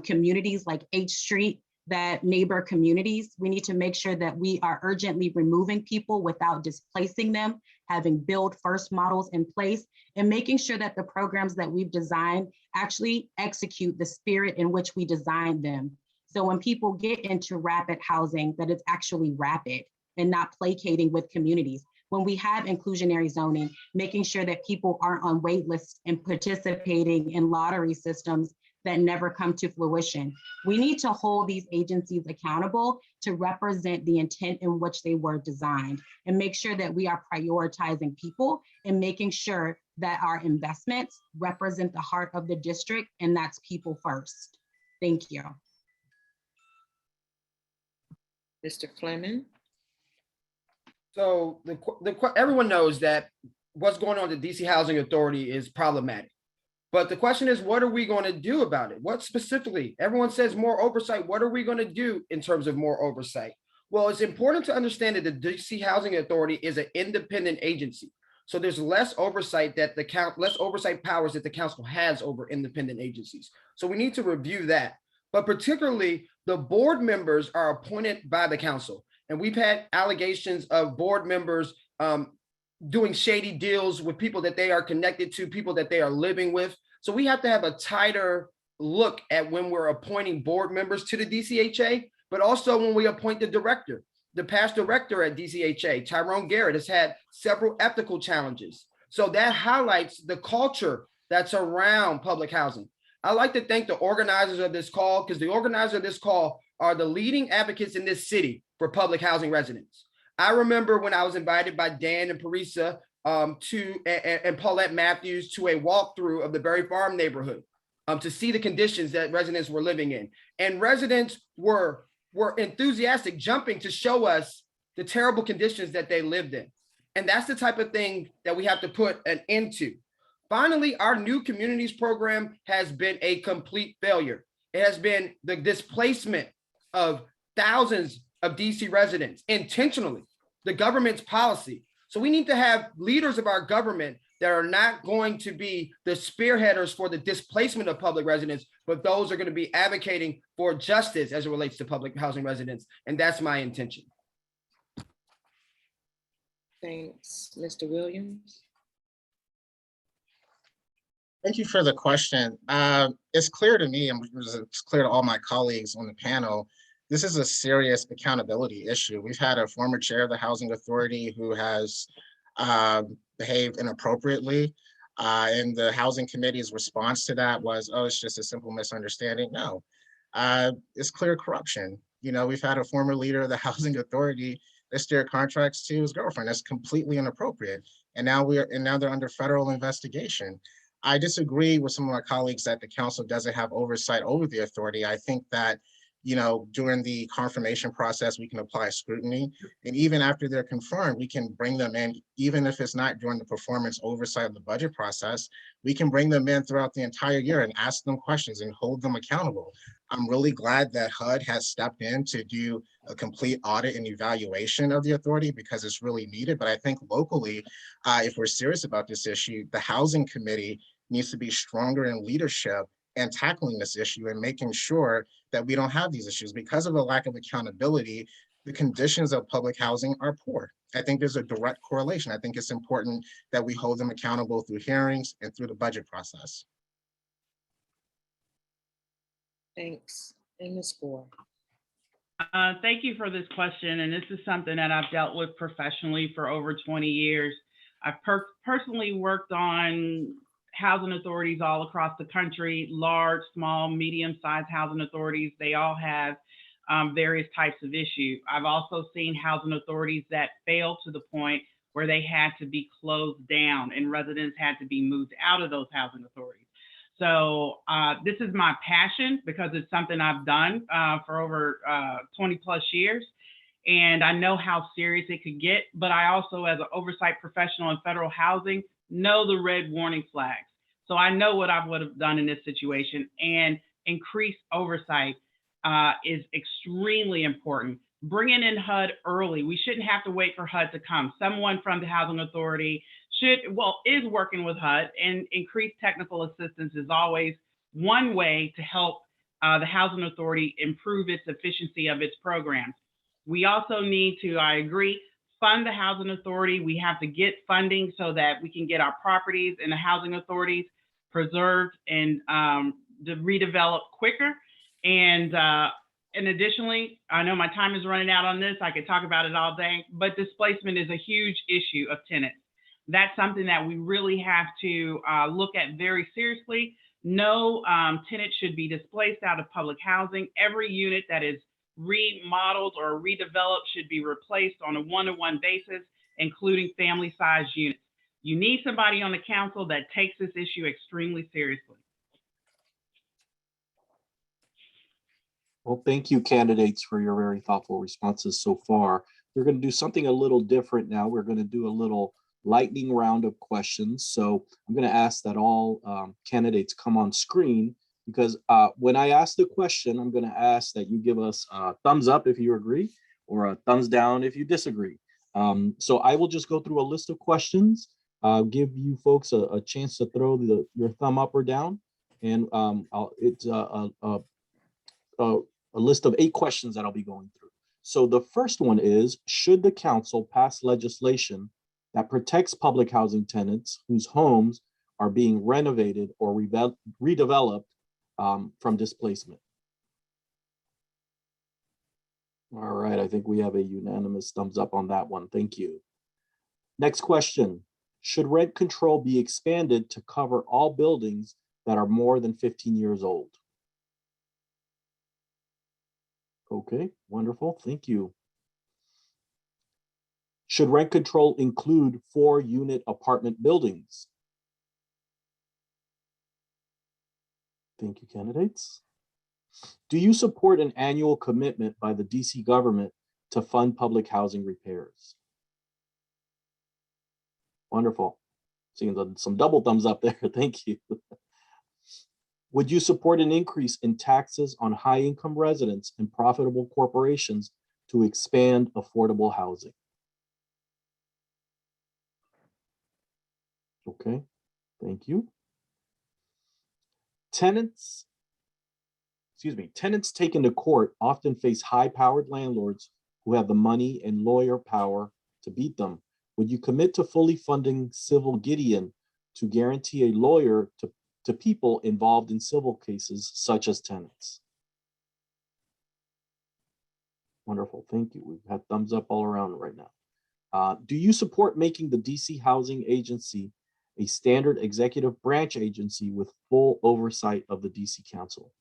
communities like H Street, that neighbor communities. We need to make sure that we are urgently removing people without displacing them, having build first models in place, and making sure that the programs that we've designed actually execute the spirit in which we designed them. So when people get into rapid housing, that it's actually rapid and not placating with communities. When we have inclusionary zoning, making sure that people aren't on wait lists and participating in lottery systems that never come to fruition. We need to hold these agencies accountable to represent the intent in which they were designed and make sure that we are prioritizing people and making sure that our investments represent the heart of the district, and that's people first. Thank you. Mr. Fleming? So everyone knows that what's going on at the DC Housing Authority is problematic. But the question is, what are we going to do about it? What specifically? Everyone says more oversight. What are we going to do in terms of more oversight? Well, it's important to understand that the DC Housing Authority is an independent agency. So there's less oversight less oversight powers that the council has over independent agencies. So we need to review that. But particularly, the board members are appointed by the council. And we've had allegations of board members doing shady deals with people that they are connected to, people that they are living with. So we have to have a tighter look at when we're appointing board members to the DCHA, but also when we appoint the director. The past director at DCHA, Tyrone Garrett, has had several ethical challenges. So that highlights the culture that's around public housing. I'd like to thank the organizers of this call, because the organizers of this call are the leading advocates in this city for public housing residents. I remember when I was invited by Dan and Parisa and Paulette Matthews to a walkthrough of the Berry Farm neighborhood to see the conditions that residents were living in. And residents were enthusiastic, jumping to show us the terrible conditions that they lived in. And that's the type of thing that we have to put an end to. Finally, our new communities program has been a complete failure. It has been the displacement of thousands of DC residents intentionally, the government's policy. So we need to have leaders of our government that are not going to be the spearheaders for the displacement of public residents, but those are going to be advocating for justice as it relates to public housing residents. And that's my intention. Thanks. Mr. Williams? Thank you for the question. It's clear to me, and it's clear to all my colleagues on the panel, this is a serious accountability issue. We've had a former chair of the Housing Authority who has behaved inappropriately. And the Housing Committee's response to that was, oh, it's just a simple misunderstanding. No, it's clear corruption. You know, we've had a former leader of the Housing Authority that steered contracts to his girlfriend. That's completely inappropriate. And now they're under federal investigation. I disagree with some of my colleagues that the council doesn't have oversight over the authority. I think that, you know, during the confirmation process, we can apply scrutiny. And even after they're confirmed, we can bring them in, even if it's not during the performance oversight of the budget process, we can bring them in throughout the entire year and ask them questions and hold them accountable. I'm really glad that HUD has stepped in to do a complete audit and evaluation of the authority, because it's really needed. But I think locally, if we're serious about this issue, the Housing Committee needs to be stronger in leadership and tackling this issue and making sure that we don't have these issues. Because of the lack of accountability, the conditions of public housing are poor. I think there's a direct correlation. I think it's important that we hold them accountable through hearings and through the budget process. Thanks. And Ms. Gore? Thank you for this question. And this is something that I've dealt with professionally for over 20 years. I've personally worked on housing authorities all across the country, large, small, medium-sized housing authorities. They all have various types of issues. I've also seen housing authorities that failed to the point where they had to be closed down and residents had to be moved out of those housing authorities. So this is my passion, because it's something I've done for over 20 plus years. And I know how serious it could get, but I also, as an oversight professional in federal housing, know the red warning flags. So I know what I would have done in this situation, and increased oversight is extremely important. Bringing in HUD early. We shouldn't have to wait for HUD to come. Someone from the Housing Authority is working with HUD, and increased technical assistance is always one way to help the Housing Authority improve its efficiency of its programs. We also need to, I agree, fund the Housing Authority. We have to get funding so that we can get our properties in the housing authorities preserved and redeveloped quicker. And And additionally, I know my time is running out on this. I could talk about it all day, but displacement is a huge issue of tenants. That's something that we really have to look at very seriously. No tenant should be displaced out of public housing. Every unit that is remodeled or redeveloped should be replaced on a one-to-one basis, including family-sized units. You need somebody on the council that takes this issue extremely seriously. Well, thank you, candidates, for your very thoughtful responses so far. We're going to do something a little different now. We're going to do a little lightning round of questions. So I'm going to ask that all candidates come on screen, because when I ask the question, I'm going to ask that you give us a thumbs up if you agree, or a thumbs down if you disagree. So I will just go through a list of questions, give you folks a chance to throw your thumb up or down. And it's a list of 8 questions that I'll be going through. So the first one is, should the council pass legislation that protects public housing tenants whose homes are being renovated or redeveloped from displacement? All right, I think we have a unanimous thumbs up on that one. Thank you. Next question, should rent control be expanded to cover all buildings that are more than 15 years old? Okay, wonderful, thank you. Should rent control include 4-unit apartment buildings? Thank you, candidates. Do you support an annual commitment by the DC government to fund public housing repairs? Wonderful. Seeing some double thumbs up there, thank you. Would you support an increase in taxes on high-income residents and profitable corporations to expand affordable housing? Okay, thank you. Tenants taken to court often face high-powered landlords who have the money and lawyer power to beat them. Would you commit to fully funding Civil Gideon to guarantee a lawyer to people involved in civil cases such as tenants? Wonderful, thank you. We've had thumbs up all around right now. Do you support making the DC Housing Agency a standard executive branch agency with full oversight of the DC Council?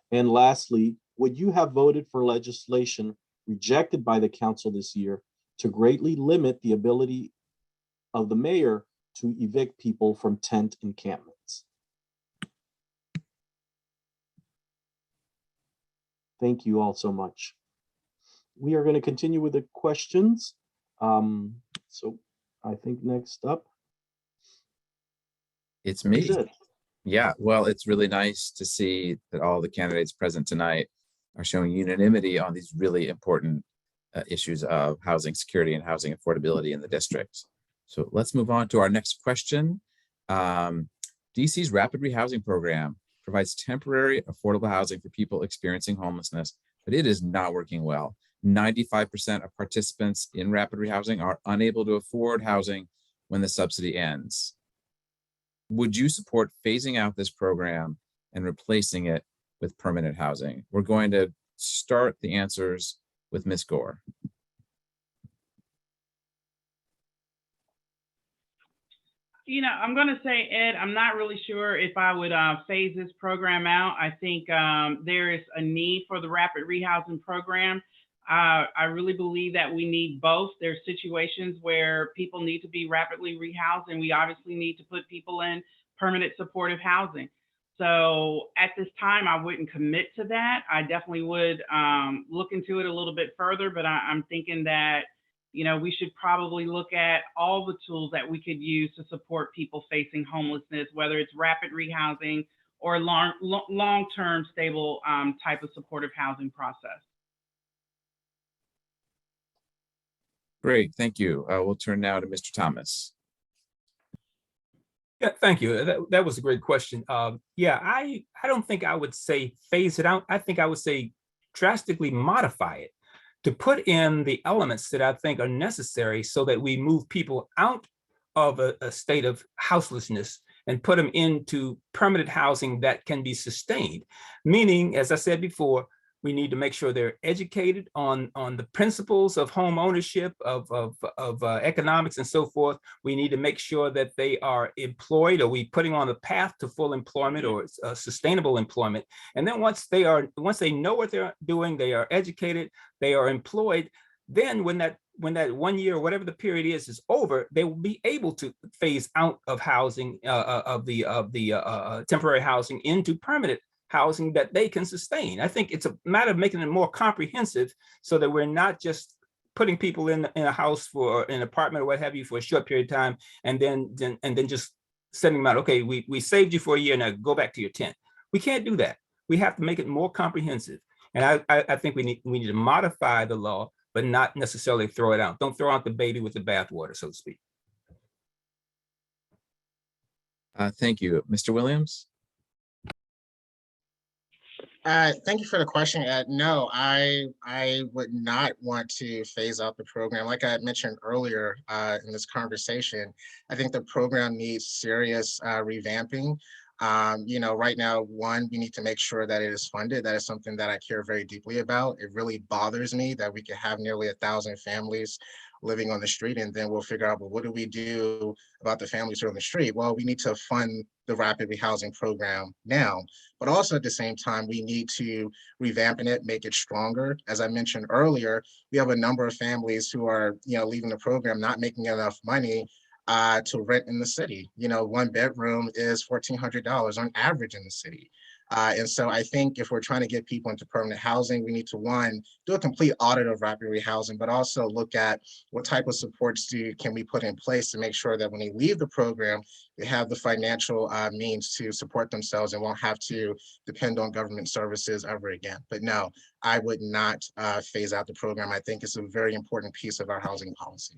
And lastly, would you have voted for legislation rejected by the council this year to greatly limit the ability of the mayor to evict people from tent encampments? Thank you all so much. We are going to continue with the questions. So I think next up, It's me. is it. Yeah, well, it's really nice to see that all the candidates present tonight are showing unanimity on these really important issues of housing security and housing affordability in the district. So let's move on to our next question. DC's rapid rehousing program provides temporary affordable housing for people experiencing homelessness, but it is not working well. 95% of participants in rapid rehousing are unable to afford housing when the subsidy ends. Would you support phasing out this program and replacing it with permanent housing? We're going to start the answers with Ms. Gore. You know, I'm going to say, Ed, I'm not really sure if I would phase this program out. I think there is a need for the rapid rehousing program. I really believe that we need both. There's situations where people need to be rapidly rehoused, and we obviously need to put people in permanent supportive housing. So at this time, I wouldn't commit to that. I definitely would look into it a little bit further, but I'm thinking that, you know, we should probably look at all the tools that we could use to support people facing homelessness, whether it's rapid rehousing or long-term stable type of supportive housing process. Great, thank you. We'll turn now to Mr. Thomas. Yeah, thank you. That was a great question. Yeah, I don't think I would say phase it out. I think I would say drastically modify it to put in the elements that I think are necessary so that we move people out of a state of houselessness and put them into permanent housing that can be sustained. Meaning, as I said before, we need to make sure they're educated on the principles of home ownership, of economics and so forth. We need to make sure that they are employed, or we putting on a path to full employment or sustainable employment. And then once they know what they're doing, they are educated, they are employed, then when that 1 year or whatever the period is over, they will be able to phase out of housing, of the temporary housing into permanent housing that they can sustain. I think it's a matter of making it more comprehensive so that we're not just putting people in a house for an apartment or what have you for a short period of time and then just sending them out. Okay, we saved you for a year, now go back to your tent. We can't do that. We have to make it more comprehensive. And I think we need to modify the law, but not necessarily throw it out. Don't throw out the baby with the bathwater, so to speak. Thank you. Mr. Williams? Thank you for the question, Ed. No, I would not want to phase out the program. Like I had mentioned earlier in this conversation, I think the program needs serious revamping. Right now, one, we need to make sure that it is funded. That is something that I care very deeply about. It really bothers me that we could have nearly 1,000 families living on the street, and then we'll figure out, well, what do we do about the families who are on the street? Well, we need to fund the rapid rehousing program now, but also at the same time, we need to revamp it, make it stronger. As I mentioned earlier, we have a number of families who are, leaving the program, not making enough money to rent in the city. 1 bedroom is $1,400 on average in the city. And so I think if we're trying to get people into permanent housing, we need to, one, do a complete audit of rapid rehousing, but also look at what type of supports can we put in place to make sure that when they leave the program, they have the financial means to support themselves and won't have to depend on government services ever again. But no, I would not phase out the program. I think it's a very important piece of our housing policy.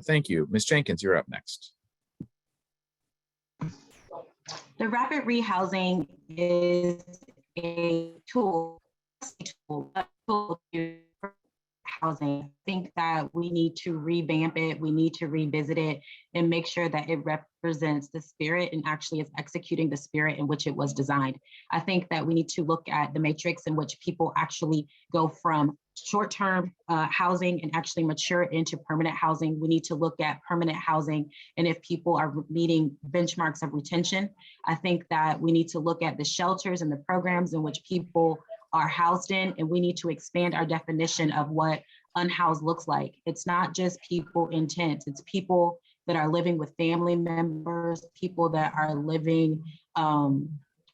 Thank you. Ms. Jenkins, you're up next. The rapid rehousing is a tool for housing. I think that we need to revamp it, we need to revisit it and make sure that it represents the spirit and actually is executing the spirit in which it was designed. I think that we need to look at the matrix in which people actually go from short-term housing and actually mature into permanent housing. We need to look at permanent housing and if people are meeting benchmarks of retention. I think that we need to look at the shelters and the programs in which people are housed in, and we need to expand our definition of what unhoused looks like. It's not just people in tents, it's people that are living with family members, people that are living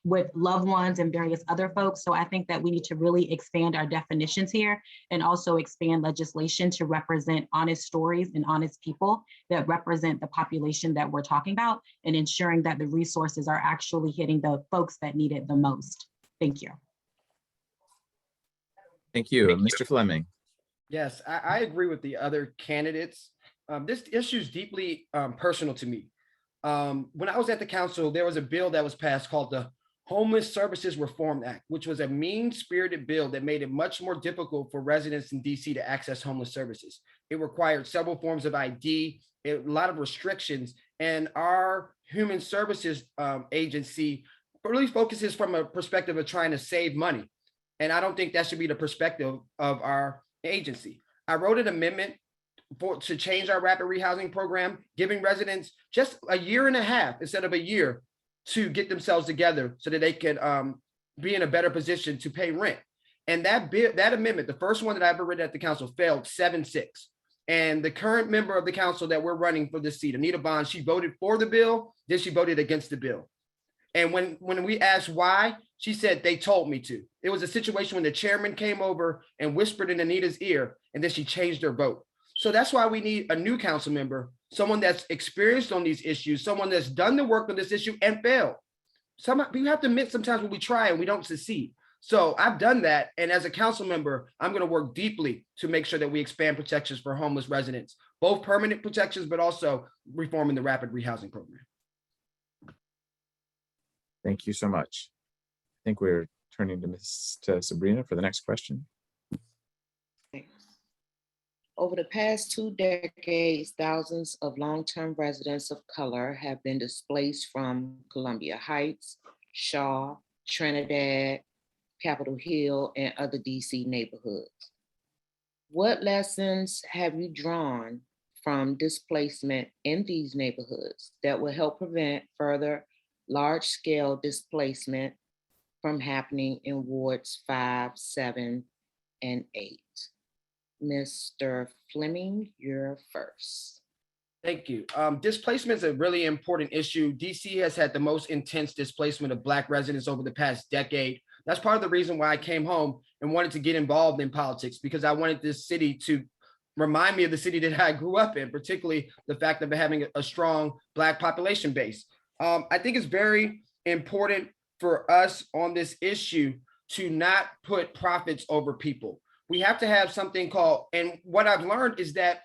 with loved ones and various other folks. So I think that we need to really expand our definitions here and also expand legislation to represent honest stories and honest people that represent the population that we're talking about and ensuring that the resources are actually hitting the folks that need it the most. Thank you. Thank you. Mr. Fleming. Yes, I agree with the other candidates. This issue is deeply personal to me. When I was at the council, there was a bill that was passed called the Homeless Services Reform Act, which was a mean-spirited bill that made it much more difficult for residents in DC to access homeless services. It required several forms of ID, a lot of restrictions, and our Human Services Agency really focuses from a perspective of trying to save money. And I don't think that should be the perspective of our agency. I wrote an amendment to change our rapid rehousing program, giving residents just a year and a half instead of a year to get themselves together so that they can be in a better position to pay rent. And that bill, that amendment, the first one that I ever read at the council, failed 7-6. And the current member of the council that we're running for this seat, Anita Bond, she voted for the bill, then she voted against the bill. And when we asked why, she said, they told me to. It was a situation when the chairman came over and whispered in Anita's ear, and then she changed her vote. So that's why we need a new council member, someone that's experienced on these issues, someone that's done the work on this issue and failed. We have to admit sometimes when we try and we don't succeed. So I've done that. And as a council member, I'm going to work deeply to make sure that we expand protections for homeless residents, both permanent protections, but also reforming the rapid rehousing program. Thank you so much. I think we're turning to Ms. Sabrina for the next question. Over the past 2 decades, thousands of long-term residents of color have been displaced from Columbia Heights, Shaw, Trinidad, Capitol Hill, and other DC neighborhoods. What lessons have you drawn from displacement in these neighborhoods that will help prevent further large-scale displacement from happening in wards 5, 7, and 8? Mr. Fleming, you're first. Thank you. Displacement is a really important issue. DC has had the most intense displacement of Black residents over the past decade. That's part of the reason why I came home and wanted to get involved in politics, because I wanted this city to remind me of the city that I grew up in, particularly the fact of having a strong Black population base. I think it's very important for us on this issue to not put profits over people. We have to have something called, and what I've learned is that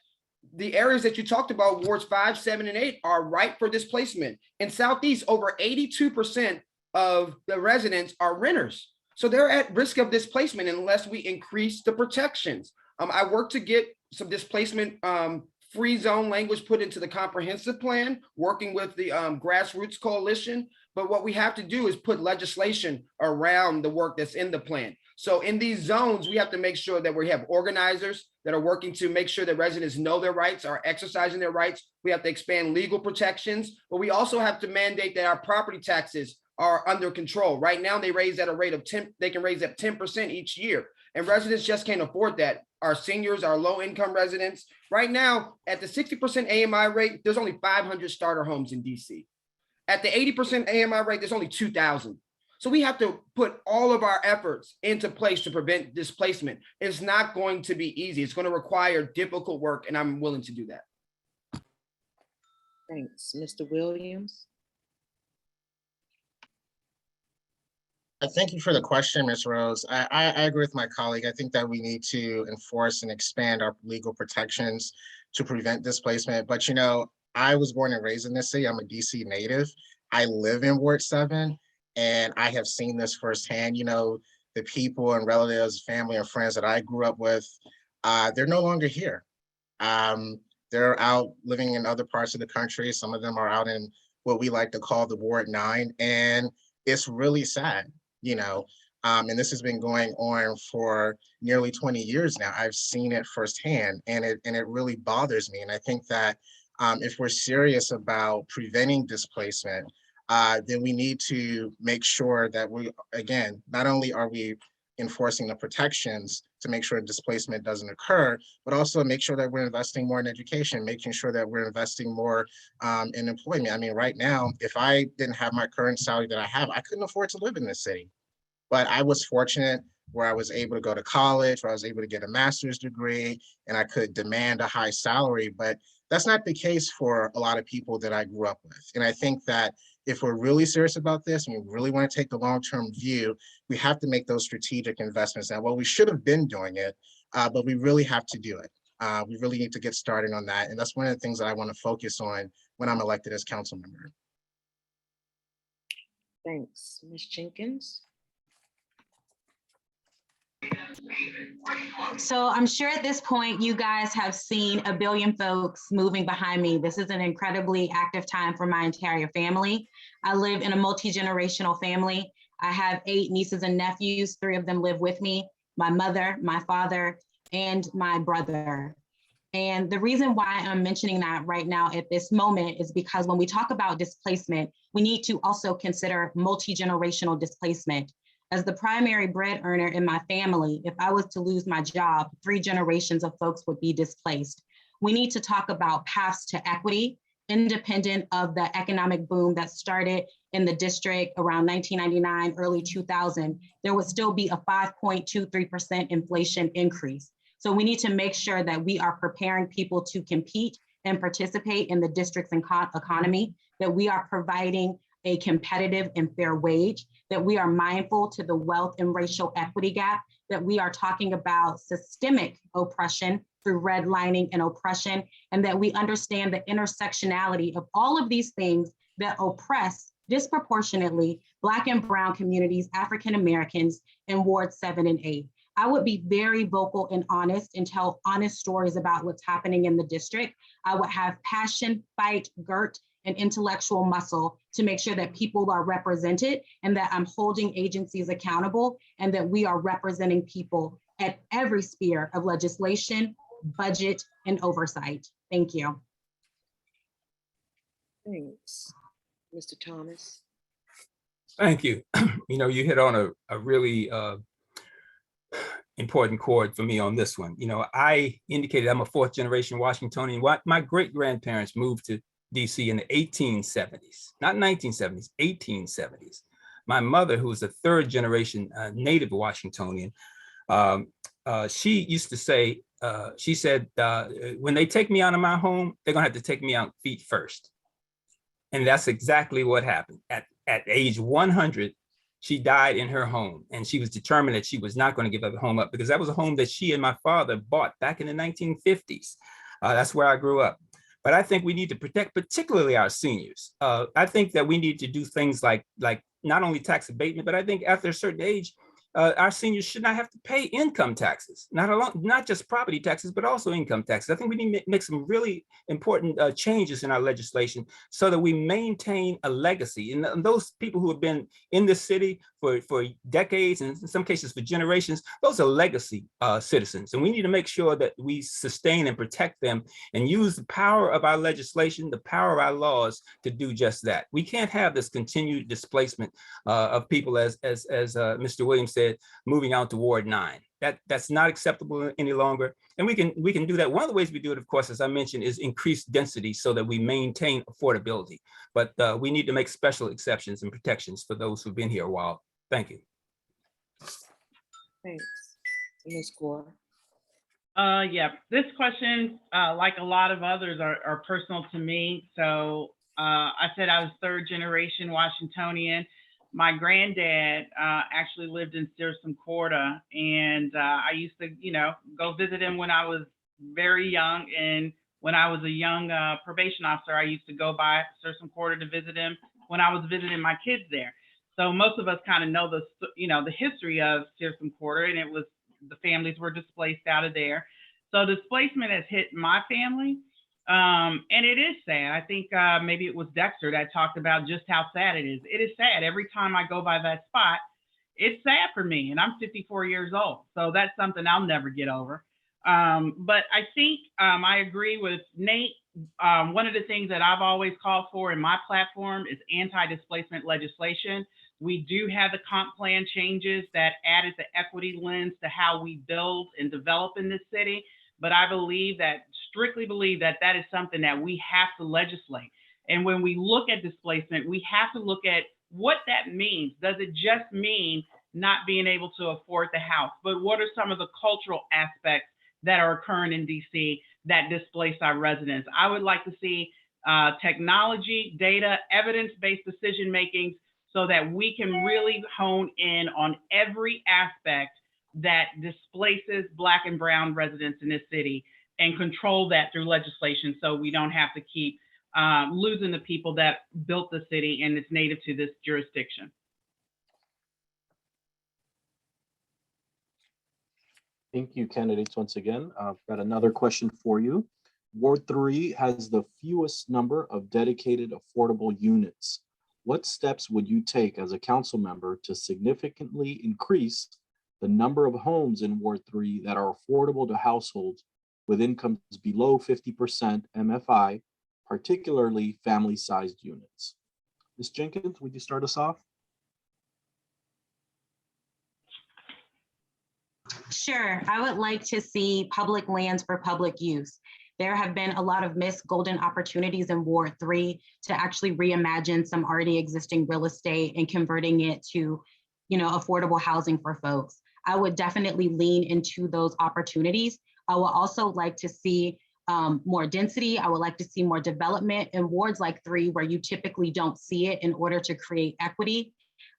the areas that you talked about, wards 5, 7, and 8, are ripe for displacement. In Southeast, over 82% of the residents are renters. So they're at risk of displacement unless we increase the protections. I worked to get some displacement free zone language put into the comprehensive plan, working with the Grassroots Coalition. But what we have to do is put legislation around the work that's in the plan. So in these zones, we have to make sure that we have organizers that are working to make sure that residents know their rights, are exercising their rights. We have to expand legal protections, but we also have to mandate that our property taxes are under control. Right now, they raise at a rate of 10, they can raise at 10% each year. And residents just can't afford that. Our seniors, our low income residents. Right now, at the 60% AMI rate, there's only 500 starter homes in DC. At the 80% AMI rate, there's only 2,000. So we have to put all of our efforts into place to prevent displacement. It's not going to be easy. It's going to require difficult work, and I'm willing to do that. Thanks. Mr. Williams? Thank you for the question, Ms. Rose. I agree with my colleague. I think that we need to enforce and expand our legal protections to prevent displacement. But, you know, I was born and raised in this city. I'm a DC native. I live in Ward 7, and I have seen this firsthand. You know, the people and relatives, family and friends that I grew up with, they're no longer here. They're out living in other parts of the country. Some of them are out in what we like to call the Ward 9, and it's really sad. You know, and this has been going on for nearly 20 years now. I've seen it firsthand, and it really bothers me. And I think that if we're serious about preventing displacement, then we need to make sure that we, again, not only are we enforcing the protections to make sure displacement doesn't occur, but also make sure that we're investing more in education, making sure that we're investing more in employment. I mean, right now, if I didn't have my current salary that I have, I couldn't afford to live in this city. But I was fortunate where I was able to go to college, where I was able to get a master's degree, and I could demand a high salary. But that's not the case for a lot of people that I grew up with. And I think that if we're really serious about this and we really want to take the long-term view, we have to make those strategic investments. Now, well, we should have been doing it, but we really have to do it. We really need to get started on that. And that's one of the things that I want to focus on when I'm elected as council member. Thanks. Ms. Jenkins? So I'm sure at this point, you guys have seen a billion folks moving behind me. This is an incredibly active time for my entire family. I live in a multi-generational family. I have 8 nieces and nephews. 3 of them live with me, my mother, my father, and my brother. And the reason why I'm mentioning that right now at this moment is because when we talk about displacement, we need to also consider multi-generational displacement. As the primary bread earner in my family, if I was to lose my job, 3 generations of folks would be displaced. We need to talk about paths to equity, independent of the economic boom that started in the district around 1999, early 2000. There would still be a 5.23% inflation increase. So we need to make sure that we are preparing people to compete and participate in the district's economy, that we are providing a competitive and fair wage, that we are mindful to the wealth and racial equity gap, that we are talking about systemic oppression through redlining and oppression, and that we understand the intersectionality of all of these things that oppress disproportionately Black and Brown communities, African Americans in Ward 7 and 8. I would be very vocal and honest and tell honest stories about what's happening in the district. I would have passion, fight, grit, and intellectual muscle to make sure that people are represented and that I'm holding agencies accountable and that we are representing people at every sphere of legislation, budget, and oversight. Thank you. Thanks. Mr. Thomas. Thank you. You know, you hit on a really important chord for me on this one. You know, I indicated I'm a fourth generation Washingtonian. My great grandparents moved to DC in the 1870s, not 1970s, 1870s. My mother, who was a third generation native Washingtonian, she used to say, she said, when they take me out of my home, they're gonna have to take me out feet first. And that's exactly what happened. At age 100, she died in her home, and she was determined that she was not going to give her home up, because that was a home that she and my father bought back in the 1950s. That's where I grew up. But I think we need to protect particularly our seniors. I think that we need to do things like not only tax abatement, but I think after a certain age, our seniors should not have to pay income taxes, not just property taxes, but also income taxes. I think we need to make some really important changes in our legislation so that we maintain a legacy. And those people who have been in this city for decades, and in some cases for generations, those are legacy citizens. And we need to make sure that we sustain and protect them and use the power of our legislation, the power of our laws to do just that. We can't have this continued displacement of people, as Mr. Williams said, moving out to Ward 9. That's not acceptable any longer. And we can do that. One of the ways we do it, of course, as I mentioned, is increase density so that we maintain affordability. But we need to make special exceptions and protections for those who've been here a while. Thank you. Thanks. Ms. Gore. Yeah, this question, like a lot of others, are personal to me. So I said I was third generation Washingtonian. My granddad actually lived in Searcy-Corda, and I used to, go visit him when I was very young. And when I was a young probation officer, I used to go by Searcy-Corda to visit him when I was visiting my kids there. So most of us kind of know the history of Searcy-Corda, and it was the families were displaced out of there. So displacement has hit my family. And it is sad. I think maybe it was Dexter that talked about just how sad it is. It is sad. Every time I go by that spot, it's sad for me, and I'm 54 years old. So that's something I'll never get over. But I think I agree with Nate. One of the things that I've always called for in my platform is anti-displacement legislation. We do have the comp plan changes that added the equity lens to how we build and develop in this city. But I strictly believe that is something that we have to legislate. And when we look at displacement, we have to look at what that means. Does it just mean not being able to afford the house? But what are some of the cultural aspects that are occurring in DC that displace our residents? I would like to see technology, data, evidence-based decision-making so that we can really hone in on every aspect that displaces Black and Brown residents in this city and control that through legislation so we don't have to keep losing the people that built the city and is native to this jurisdiction. Thank you, candidates, once again. I've got another question for you. Ward 3 has the fewest number of dedicated affordable units. What steps would you take as a council member to significantly increase the number of homes in Ward 3 that are affordable to households with incomes below 50% MFI, particularly family-sized units? Ms. Jenkins, would you start us off? Sure. I would like to see public lands for public use. There have been a lot of missed golden opportunities in Ward 3 to actually reimagine some already existing real estate and converting it to, affordable housing for folks. I would definitely lean into those opportunities. I would also like to see more density. I would like to see more development in wards like 3 where you typically don't see it in order to create equity.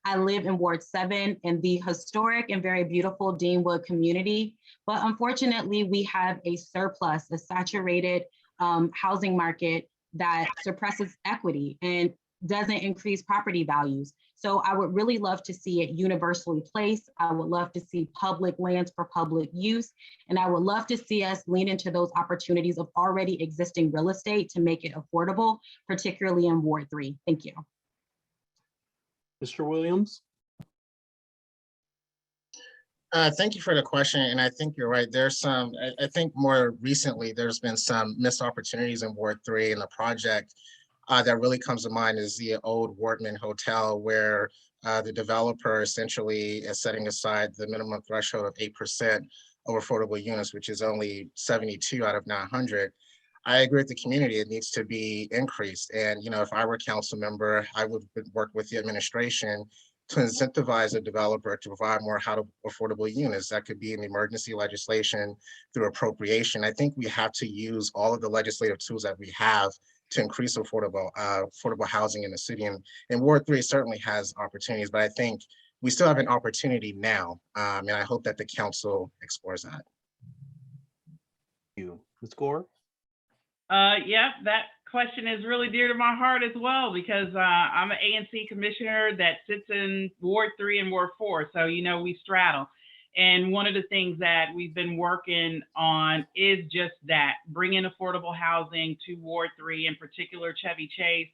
I live in Ward 7 in the historic and very beautiful Deanwood community, but unfortunately we have a surplus, a saturated housing market that suppresses equity. And doesn't increase property values. So I would really love to see it universally placed. I would love to see public lands for public use. And I would love to see us lean into those opportunities of already existing real estate to make it affordable, particularly in Ward 3. Thank you. Mr. Williams? Thank you for the question, and I think you're right. There's some, I think more recently, there's been some missed opportunities in Ward 3, and the project that really comes to mind is the old Wortman Hotel, where the developer essentially is setting aside the minimum threshold of 8% of affordable units, which is only 72 out of 900. I agree with the community, it needs to be increased. And, you know, if I were a council member, I would work with the administration to incentivize a developer to provide more affordable units. That could be in emergency legislation through appropriation. I think we have to use all of the legislative tools that we have to increase affordable housing in the city. And Ward 3 certainly has opportunities, but I think we still have an opportunity now. And I hope that the council explores that. Thank you. Ms. Gore? Yeah, that question is really dear to my heart as well, because I'm an ANC commissioner that sits in Ward 3 and Ward 4. So, you know, we straddle. And one of the things that we've been working on is just that, bringing affordable housing to Ward 3, in particular Chevy Chase,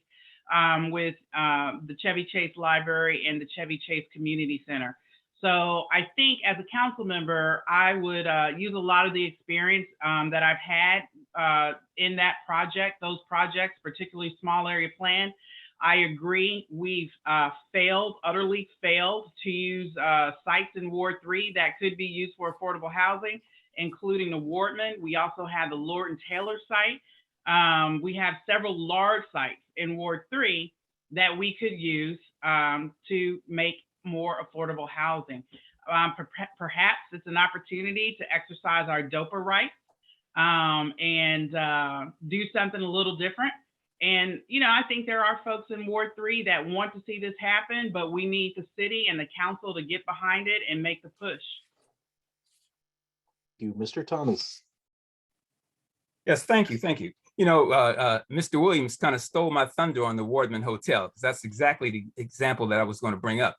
with the Chevy Chase Library and the Chevy Chase Community Center. So I think as a council member, I would use a lot of the experience that I've had in that project, those projects, particularly small area plan. I agree, we've utterly failed to use sites in Ward 3 that could be used for affordable housing, including the Wortman. We also have the Lord and Taylor site. We have several large sites in Ward 3 that we could use to make more affordable housing. Perhaps it's an opportunity to exercise our DOPA rights and do something a little different. And, you know, I think there are folks in Ward 3 that want to see this happen, but we need the city and the council to get behind it and make the push. Thank you. Mr. Thomas? Yes, thank you, thank you. You know, Mr. Williams kind of stole my thunder on the Wortman Hotel, because that's exactly the example that I was going to bring up.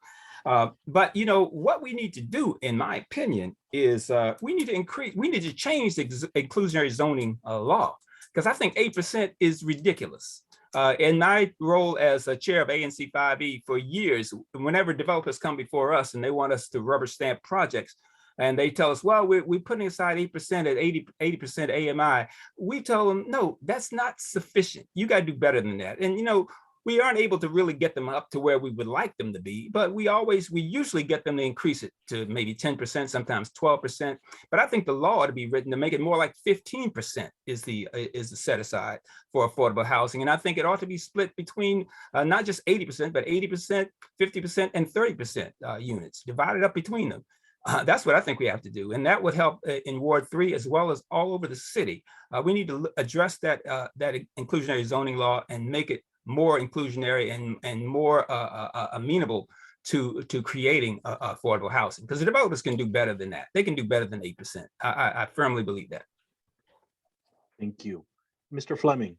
But, you know, what we need to do, in my opinion, is we need to change the inclusionary zoning law, because I think 8% is ridiculous. In my role as a chair of ANC 5E for years, whenever developers come before us and they want us to rubber stamp projects, and they tell us, well, we're putting aside 8% at 80% AMI, we tell them, no, that's not sufficient. You got to do better than that. And, you know, we aren't able to really get them up to where we would like them to be, but we usually get them to increase it to maybe 10%, sometimes 12%. But I think the law ought to be written to make it more like 15% is the set aside for affordable housing. And I think it ought to be split between not just 80%, but 80%, 50%, and 30% units, divided up between them. That's what I think we have to do. And that would help in Ward 3 as well as all over the city. We need to address that inclusionary zoning law and make it more inclusionary and more amenable to creating affordable housing, because the developers can do better than that. They can do better than 8%. I firmly believe that. Thank you. Mr. Fleming?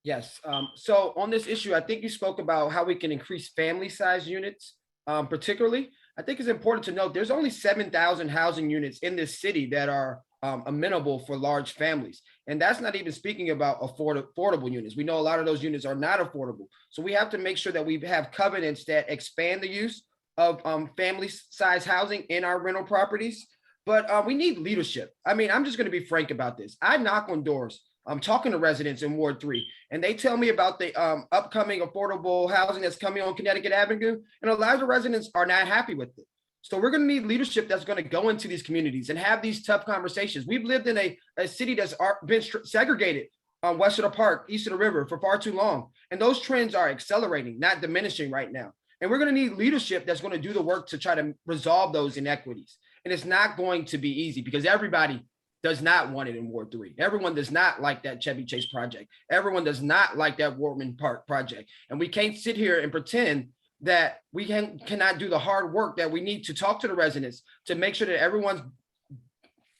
Yes. So on this issue, I think you spoke about how we can increase family size units, particularly. I think it's important to note there's only 7,000 housing units in this city that are amenable for large families. And that's not even speaking about affordable units. We know a lot of those units are not affordable. So we have to make sure that we have covenants that expand the use of family size housing in our rental properties. But we need leadership. I mean, I'm just going to be frank about this. I knock on doors. I'm talking to residents in Ward 3, and they tell me about the upcoming affordable housing that's coming on Connecticut Avenue, and a lot of the residents are not happy with it. So we're going to need leadership that's going to go into these communities and have these tough conversations. We've lived in a city that's been segregated west of the park, east of the river for far too long, and those trends are accelerating, not diminishing right now. And we're going to need leadership that's going to do the work to try to resolve those inequities. And it's not going to be easy, because everybody does not want it in Ward 3. Everyone does not like that Chevy Chase project. Everyone does not like that Wortman Park project. And we can't sit here and pretend that we cannot do the hard work that we need to talk to the residents to make sure that everyone's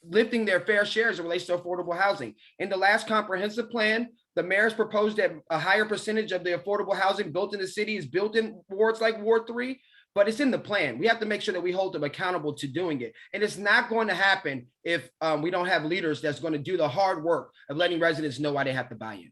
lifting their fair share as it relates to affordable housing. In the last comprehensive plan, the mayor's proposed that a higher percentage of the affordable housing built in the city is built in wards like Ward 3, but it's in the plan. We have to make sure that we hold them accountable to doing it. And it's not going to happen if we don't have leaders that's going to do the hard work of letting residents know why they have to buy in.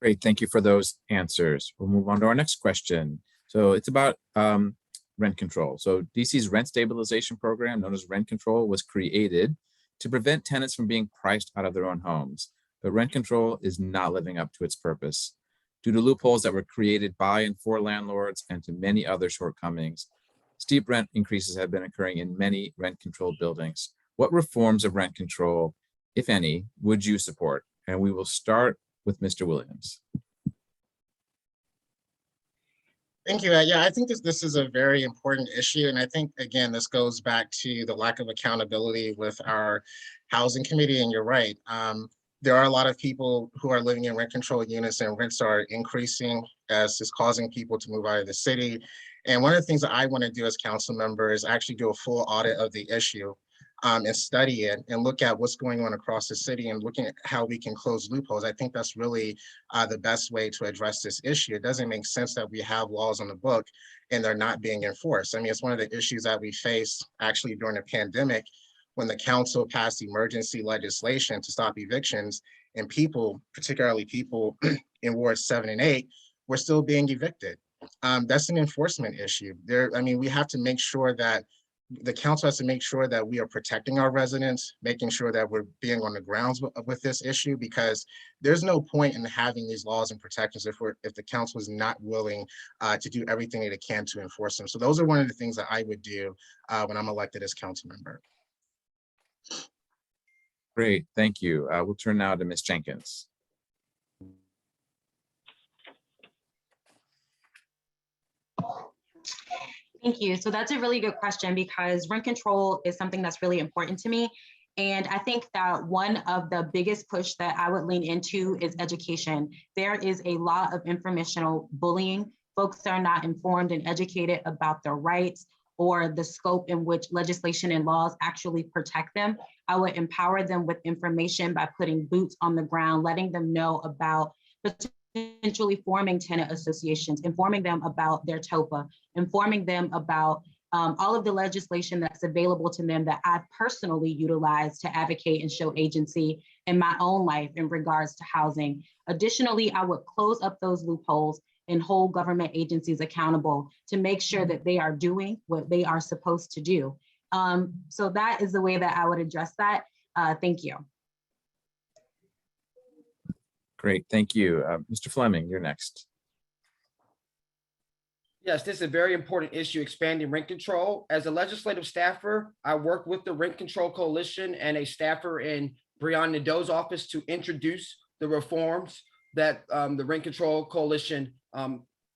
Great, thank you for those answers. We'll move on to our next question. So it's about rent control. So DC's rent stabilization program, known as rent control, was created to prevent tenants from being priced out of their own homes. But rent control is not living up to its purpose. Due to loopholes that were created by and for landlords and to many other shortcomings, steep rent increases have been occurring in many rent-controlled buildings. What reforms of rent control, if any, would you support? And we will start with Mr. Williams. Thank you. Yeah, I think this is a very important issue. And I think, again, this goes back to the lack of accountability with our housing committee. And you're right. There are a lot of people who are living in rent control units and rents are increasing as is causing people to move out of the city. And one of the things that I want to do as council member is actually do a full audit of the issue and study it and look at what's going on across the city and looking at how we can close loopholes. I think that's really the best way to address this issue. It doesn't make sense that we have laws on the book and they're not being enforced. I mean, it's one of the issues that we faced actually during the pandemic when the council passed emergency legislation to stop evictions and people, particularly people in wards 7 and 8, were still being evicted. That's an enforcement issue. I mean, we have to make sure that the council has to make sure that we are protecting our residents, making sure that we're being on the grounds with this issue, because there's no point in having these laws and protections if the council is not willing to do everything that it can to enforce them. So those are one of the things that I would do when I'm elected as council member. Great, thank you. We'll turn now to Ms. Jenkins. Thank you. So that's a really good question because rent control is something that's really important to me. And I think that one of the biggest push that I would lean into is education. There is a lot of informational bullying. Folks are not informed and educated about their rights or the scope in which legislation and laws actually protect them. I would empower them with information by putting boots on the ground, letting them know about potentially forming tenant associations, informing them about their TOPA, informing them about all of the legislation that's available to them that I've personally utilized to advocate and show agency in my own life in regards to housing. Additionally, I would close up those loopholes and hold government agencies accountable to make sure that they are doing what they are supposed to do. So that is the way that I would address that. Thank you. Great, thank you. Mr. Fleming, you're next. Yes, this is a very important issue, expanding rent control. As a legislative staffer, I work with the Rent Control Coalition and a staffer in Breonna Nadeau's office to introduce the reforms that the Rent Control Coalition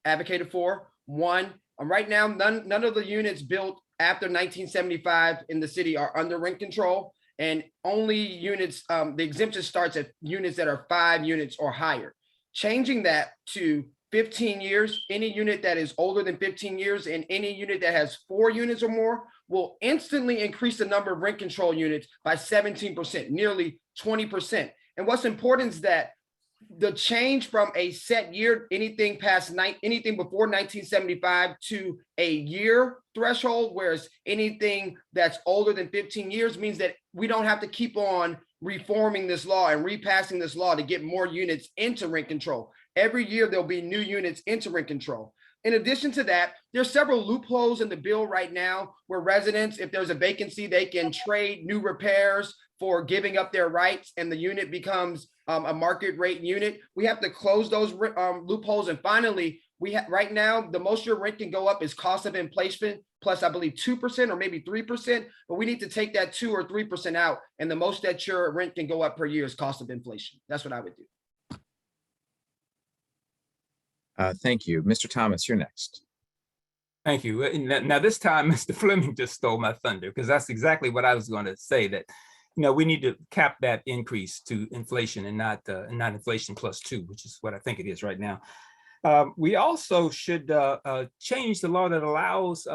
advocated for. One, right now, none of the units built after 1975 in the city are under rent control, and only units, the exemption starts at units that are 5 units or higher. Changing that to 15 years, any unit that is older than 15 years and any unit that has 4 units or more will instantly increase the number of rent control units by 17%, nearly 20%. And what's important is that the change from a set year, anything before 1975 to a year threshold, whereas anything that's older than 15 years means that we don't have to keep on reforming this law and repassing this law to get more units into rent control. Every year there'll be new units into rent control. In addition to that, there's several loopholes in the bill right now where residents, if there's a vacancy, they can trade new repairs for giving up their rights and the unit becomes a market rate unit. We have to close those loopholes. And finally, right now, the most your rent can go up is cost of inflation plus, I believe, 2% or maybe 3%, but we need to take that 2 or 3% out. And the most that your rent can go up per year is cost of inflation. That's what I would do. Thank you. Mr. Thomas, you're next. Thank you. Now this time, Mr. Fleming just stole my thunder because that's exactly what I was going to say, that we need to cap that increase to inflation and not inflation plus 2, which is what I think it is right now. We also should change the law that allows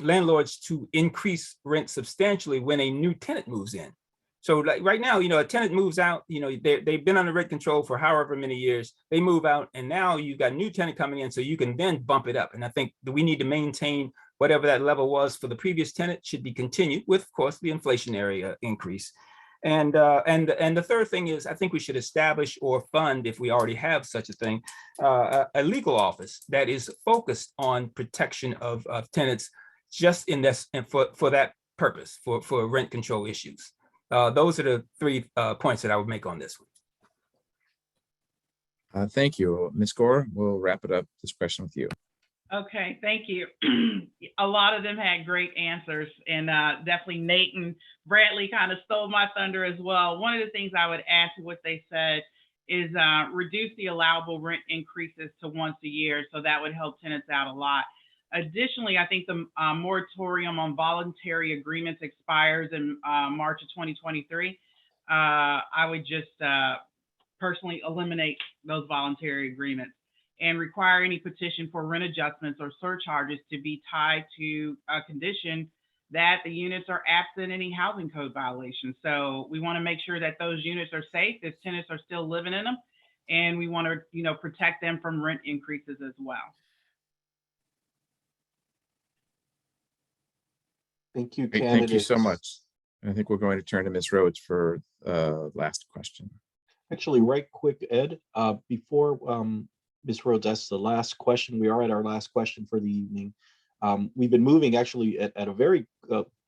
landlords to increase rent substantially when a new tenant moves in. So like right now, a tenant moves out, they've been under rent control for however many years, they move out, and now you've got a new tenant coming in, so you can then bump it up. And I think that we need to maintain whatever that level was for the previous tenant should be continued with, of course, the inflationary increase. And the third thing is, I think we should establish or fund, if we already have such a thing, a legal office that is focused on protection of tenants, just in this and for that purpose, for rent control issues. Those are the 3 points that I would make on this one. Thank you. Ms. Gore, we'll wrap it up, this question with you. Okay, thank you. A lot of them had great answers, and definitely Nate and Bradley kind of stole my thunder as well. One of the things I would add to what they said is reduce the allowable rent increases to once a year. So that would help tenants out a lot. Additionally, I think the moratorium on voluntary agreements expires in March of 2023. I would just personally eliminate those voluntary agreements and require any petition for rent adjustments or surcharges to be tied to a condition that the units are absent any housing code violations. So we want to make sure that those units are safe if tenants are still living in them, and we want to, protect them from rent increases as well. Thank you, Great, candidates. thank you so much. I think we're going to turn to Ms. Rhodes for last question. Actually, right quick, Ed, before Ms. Rhodes asks the last question, we are at our last question for the evening. We've been moving actually at a very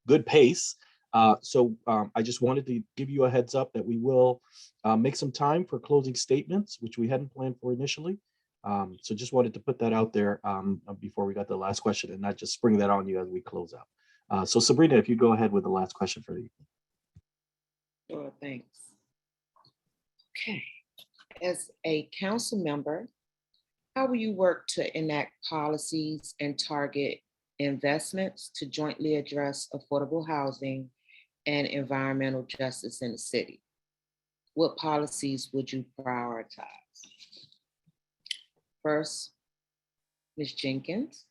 good pace. So I just wanted to give you a heads up that we will make some time for closing statements, which we hadn't planned for initially. So just wanted to put that out there before we got the last question and not just spring that on you as we close out. So Sabrina, if you go ahead with the last question for the evening. Sure, thanks. Okay. As a council member, how will you work to enact policies and target investments to jointly address affordable housing and environmental justice in the city? What policies would you prioritize? First, Ms. Jenkins.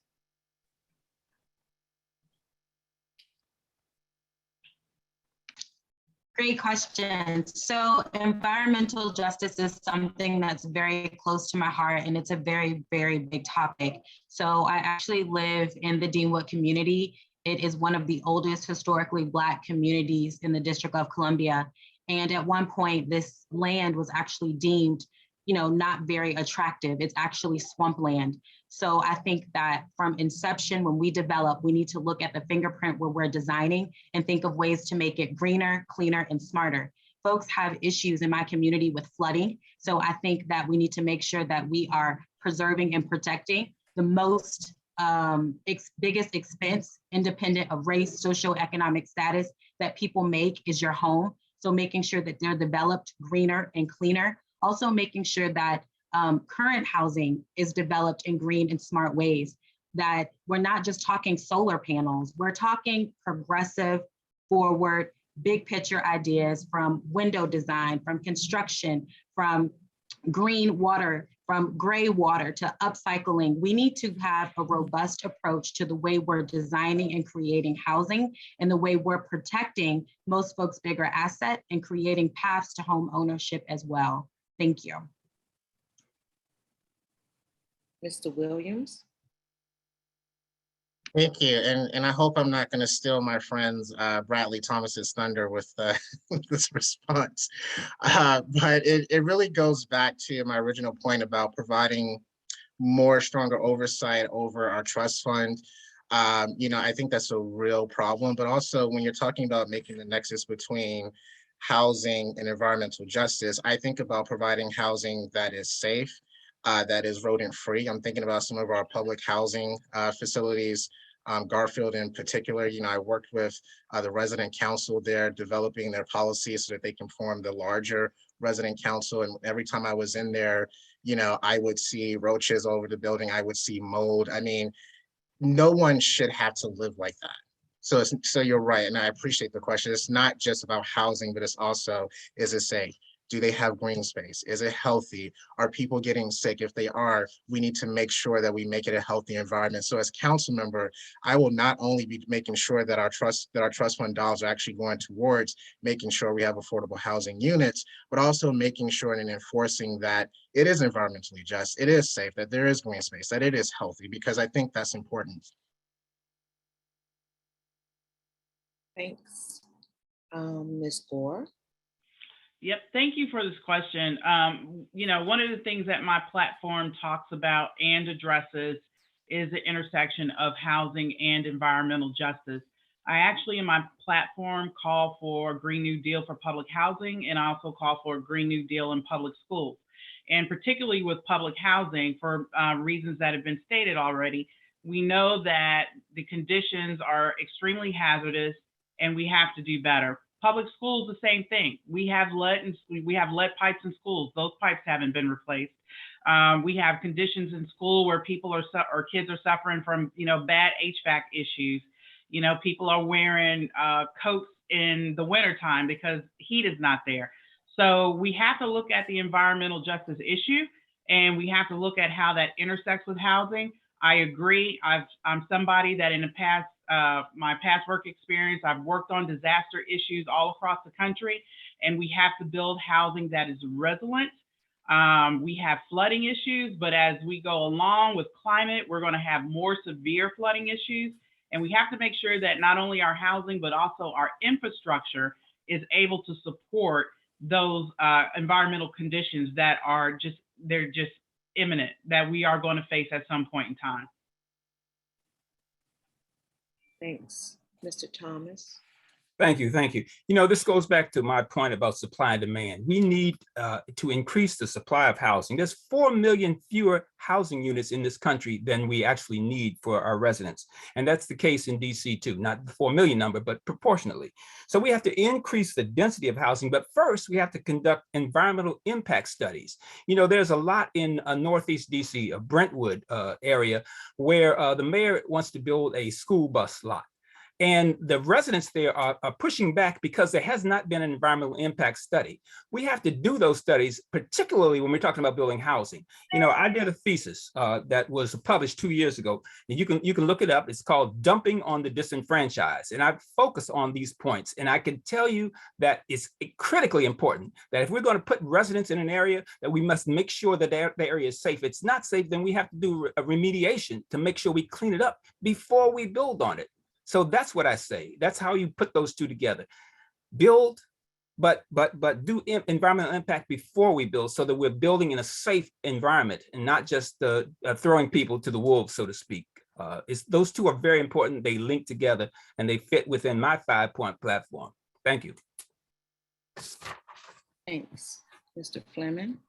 Great question. So environmental justice is something that's very close to my heart, and it's a very, very big topic. So I actually live in the Deanwood community. It is one of the oldest historically Black communities in the District of Columbia. And at one point, this land was actually deemed, not very attractive. It's actually swampland. So I think that from inception, when we develop, we need to look at the fingerprint where we're designing and think of ways to make it greener, cleaner, and smarter. Folks have issues in my community with flooding. So I think that we need to make sure that we are preserving and protecting the most biggest expense, independent of race, socioeconomic status, that people make is your home. So making sure that they're developed greener and cleaner. Also making sure that current housing is developed in green and smart ways, that we're not just talking solar panels, we're talking progressive, forward, big picture ideas from window design, from construction, from green water, from gray water to upcycling. We need to have a robust approach to the way we're designing and creating housing and the way we're protecting most folks' bigger asset and creating paths to home ownership as well. Thank you. Mr. Williams. Thank you, and I hope I'm not going to steal my friend's Bradley Thomas's thunder with this response, but it really goes back to my original point about providing more stronger oversight over our trust fund. I think that's a real problem, but also when you're talking about making the nexus between housing and environmental justice, I think about providing housing that is safe, that is rodent-free. I'm thinking about some of our public housing facilities, Garfield in particular. I worked with the resident council there, developing their policies so that they can form the larger resident council. And every time I was in there, I would see roaches over the building. I would see mold. I mean, no one should have to live like that. So you're right, and I appreciate the question. It's not just about housing, but it's also, is it safe? Do they have green space? Is it healthy? Are people getting sick? If they are, we need to make sure that we make it a healthy environment. So as council member, I will not only be making sure that our trust fund dollars are actually going towards making sure we have affordable housing units, but also making sure and enforcing that it is environmentally just, it is safe, that there is green space, that it is healthy, because I think that's important. Thanks. Ms. Gore? Yep, thank you for this question. One of the things that my platform talks about and addresses is the intersection of housing and environmental justice. I actually, in my platform, call for a Green New Deal for public housing, and I also call for a Green New Deal in public schools. And particularly with public housing, for reasons that have been stated already, we know that the conditions are extremely hazardous and we have to do better. Public schools, the same thing. We have lead pipes in schools. Those pipes haven't been replaced. We have conditions in school where people or kids are suffering from, bad HVAC issues. People are wearing coats in the wintertime because heat is not there. So we have to look at the environmental justice issue, and we have to look at how that intersects with housing. I agree. I'm somebody that in the past, my past work experience, I've worked on disaster issues all across the country, and we have to build housing that is resilient. We have flooding issues, but as we go along with climate, we're going to have more severe flooding issues. And we have to make sure that not only our housing, but also our infrastructure is able to support those environmental conditions that are just imminent, that we are going to face at some point in time. Thanks. Mr. Thomas? Thank you. Thank you. This goes back to my point about supply and demand. We need to increase the supply of housing. There's 4 million fewer housing units in this country than we actually need for our residents. And that's the case in DC too, not the 4 million number, but proportionally. So we have to increase the density of housing, but first we have to conduct environmental impact studies. There's a lot in Northeast DC, Brentwood area, where the mayor wants to build a school bus lot. And the residents there are pushing back because there has not been an environmental impact study. We have to do those studies, particularly when we're talking about building housing. I did a thesis that was published 2 years ago, and you can look it up. It's called Dumping on the Disenfranchised. And I focus on these points. And I can tell you that it's critically important that if we're going to put residents in an area, that we must make sure that the area is safe. If it's not safe, then we have to do a remediation to make sure we clean it up before we build on it. So that's what I say. That's how you put those two together. Build, but do environmental impact before we build, so that we're building in a safe environment and not just throwing people to the wolves, so to speak. Those two are very important. They link together and they fit within my 5-point platform. Thank you. Thanks. Mr. Fleming?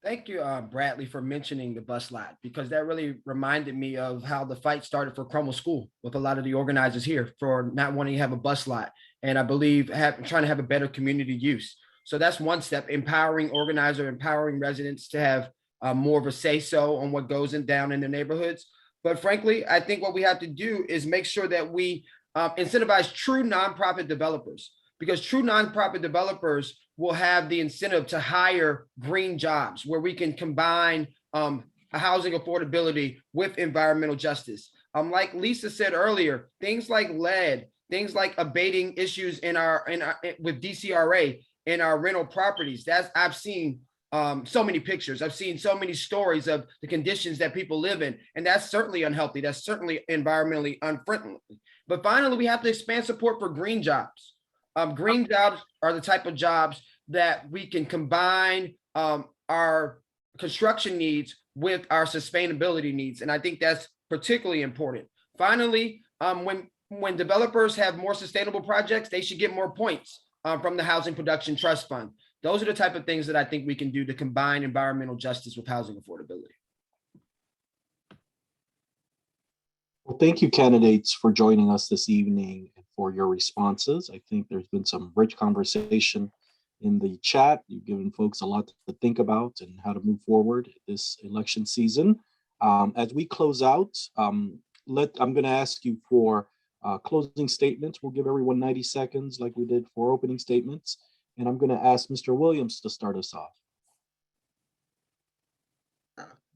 Thank you, Bradley, for mentioning the bus lot, because that really reminded me of how the fight started for Cromwell School with a lot of the organizers here for not wanting to have a bus lot. And I believe trying to have a better community use. So that's one step, empowering residents to have more of a say-so on what goes down in their neighborhoods. But frankly, I think what we have to do is make sure that we incentivize true nonprofit developers, because true nonprofit developers will have the incentive to hire green jobs where we can combine housing affordability with environmental justice. Like Lisa said earlier, things like lead, things like abating issues with DCRA in our rental properties. I've seen so many pictures. I've seen so many stories of the conditions that people live in, and that's certainly unhealthy. That's certainly environmentally unfriendly. But finally, we have to expand support for green jobs. Green jobs are the type of jobs that we can combine our construction needs with our sustainability needs. And I think that's particularly important. Finally, when developers have more sustainable projects, they should get more points from the Housing Production Trust Fund. Those are the type of things that I think we can do to combine environmental justice with housing affordability. Well, thank you, candidates, for joining us this evening and for your responses. I think there's been some rich conversation in the chat. You've given folks a lot to think about and how to move forward this election season. As we close out, I'm going to ask you for closing statements. We'll give everyone 90 seconds like we did for opening statements. And I'm going to ask Mr. Williams to start us off.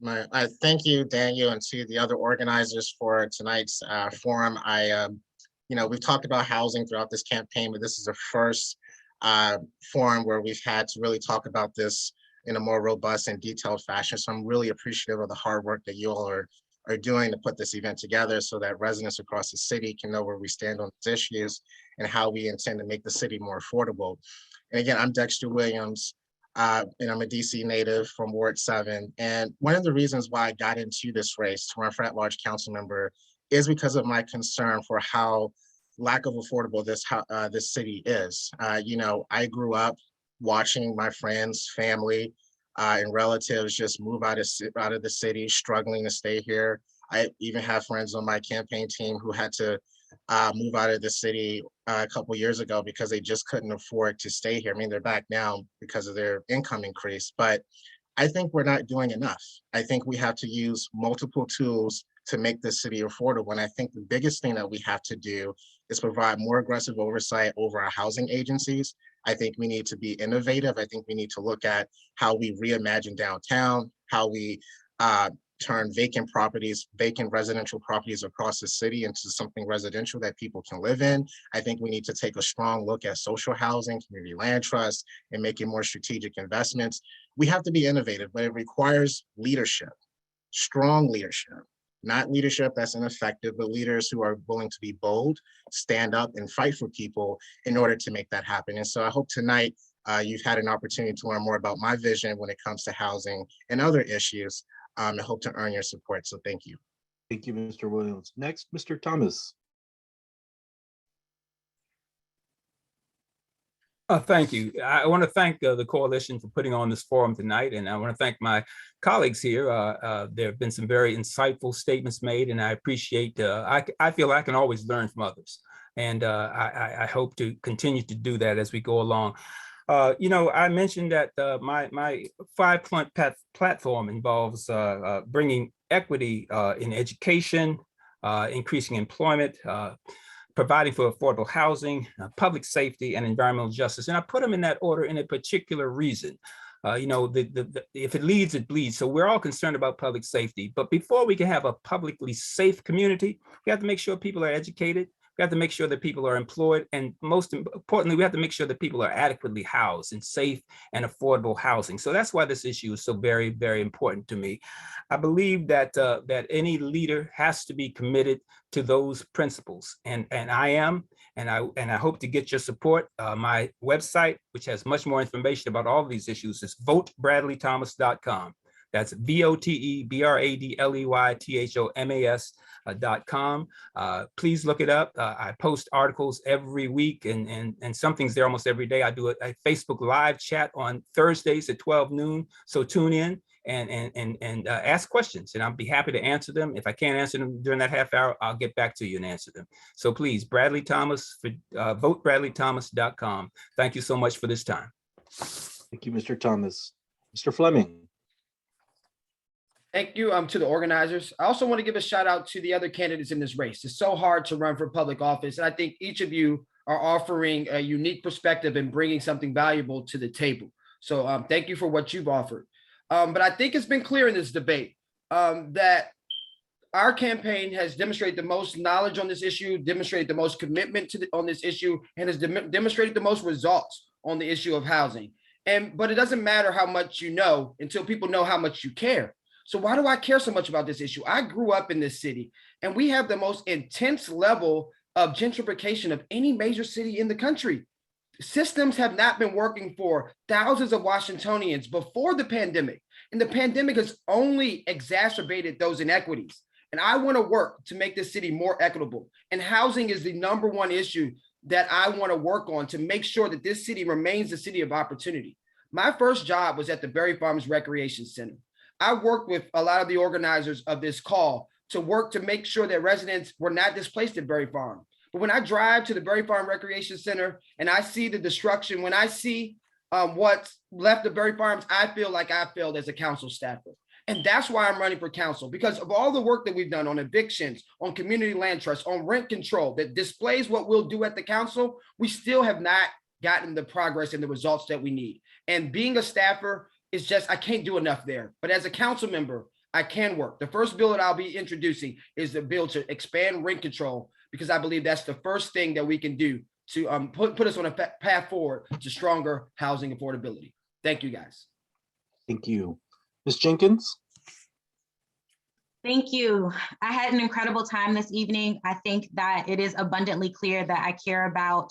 I thank you, Daniel, and to the other organizers for tonight's forum. We've talked about housing throughout this campaign, but this is the first forum where we've had to really talk about this in a more robust and detailed fashion. So I'm really appreciative of the hard work that you all are doing to put this event together so that residents across the city can know where we stand on these issues and how we intend to make the city more affordable. And again, I'm Dexter Williams, and I'm a DC native from Ward 7. And one of the reasons why I got into this race to run for at-large council member is because of my concern for how lack of affordable this city is. I grew up watching my friends, family, and relatives just move out of the city, struggling to stay here. I even have friends on my campaign team who had to move out of the city a couple years ago because they just couldn't afford to stay here. I mean, they're back now because of their income increase, but I think we're not doing enough. I think we have to use multiple tools to make this city affordable. And I think the biggest thing that we have to do is provide more aggressive oversight over our housing agencies. I think we need to be innovative. I think we need to look at how we reimagine downtown, how we turn vacant residential properties across the city into something residential that people can live in. I think we need to take a strong look at social housing, community land trust, and making more strategic investments. We have to be innovative, but it requires leadership, strong leadership, not leadership that's ineffective, but leaders who are willing to be bold, stand up and fight for people in order to make that happen. And so I hope tonight you've had an opportunity to learn more about my vision when it comes to housing and other issues. I hope to earn your support. So thank you. Thank you, Mr. Williams. Next, Mr. Thomas. Thank you. I want to thank the coalition for putting on this forum tonight, and I want to thank my colleagues here. There have been some very insightful statements made, and I appreciate. I feel I can always learn from others, and I hope to continue to do that as we go along. I mentioned that my 5-point platform involves bringing equity in education, increasing employment, providing for affordable housing, public safety, and environmental justice. And I put them in that order in a particular reason. If it leads, it bleeds. So we're all concerned about public safety. But before we can have a publicly safe community, we have to make sure people are educated. We have to make sure that people are employed. And most importantly, we have to make sure that people are adequately housed in safe and affordable housing. So that's why this issue is so very, very important to me. I believe that any leader has to be committed to those principles. And I am, and I hope to get your support. My website, which has much more information about all of these issues, is votebradleythomas.com. That's VOTEBRADLEYTHOMAS.com. Please look it up. I post articles every week, and something's there almost every day. I do a Facebook live chat on Thursdays at 12 noon. So tune in and ask questions, and I'll be happy to answer them. If I can't answer them during that half hour, I'll get back to you and answer them. So please, Bradley Thomas, VoteBradleyThomas.com. Thank you so much for this time. Thank you, Mr. Thomas. Mr. Fleming. Thank you to the organizers. I also want to give a shout out to the other candidates in this race. It's so hard to run for public office. And I think each of you are offering a unique perspective and bringing something valuable to the table. So thank you for what you've offered. But I think it's been clear in this debate that our campaign has demonstrated the most knowledge on this issue, demonstrated the most commitment on this issue, and has demonstrated the most results on the issue of housing. But it doesn't matter how much you know until people know how much you care. So why do I care so much about this issue? I grew up in this city, and we have the most intense level of gentrification of any major city in the country. Systems have not been working for thousands of Washingtonians before the pandemic, and the pandemic has only exacerbated those inequities. And I want to work to make this city more equitable. And housing is the #1 issue that I want to work on to make sure that this city remains a city of opportunity. My first job was at the Berry Farms Recreation Center. I worked with a lot of the organizers of this call to work to make sure that residents were not displaced at Berry Farm. But when I drive to the Berry Farm Recreation Center and I see the destruction, when I see what's left of Berry Farms, I feel like I failed as a council staffer. And that's why I'm running for council, because of all the work that we've done on evictions, on community land trust, on rent control that displays what we'll do at the council, we still have not gotten the progress and the results that we need. And being a staffer is just, I can't do enough there. But as a council member, I can work. The first bill that I'll be introducing is the bill to expand rent control, because I believe that's the first thing that we can do to put us on a path forward to stronger housing affordability. Thank you, guys. Thank you. Ms. Jenkins? Thank you. I had an incredible time this evening. I think that it is abundantly clear that I care about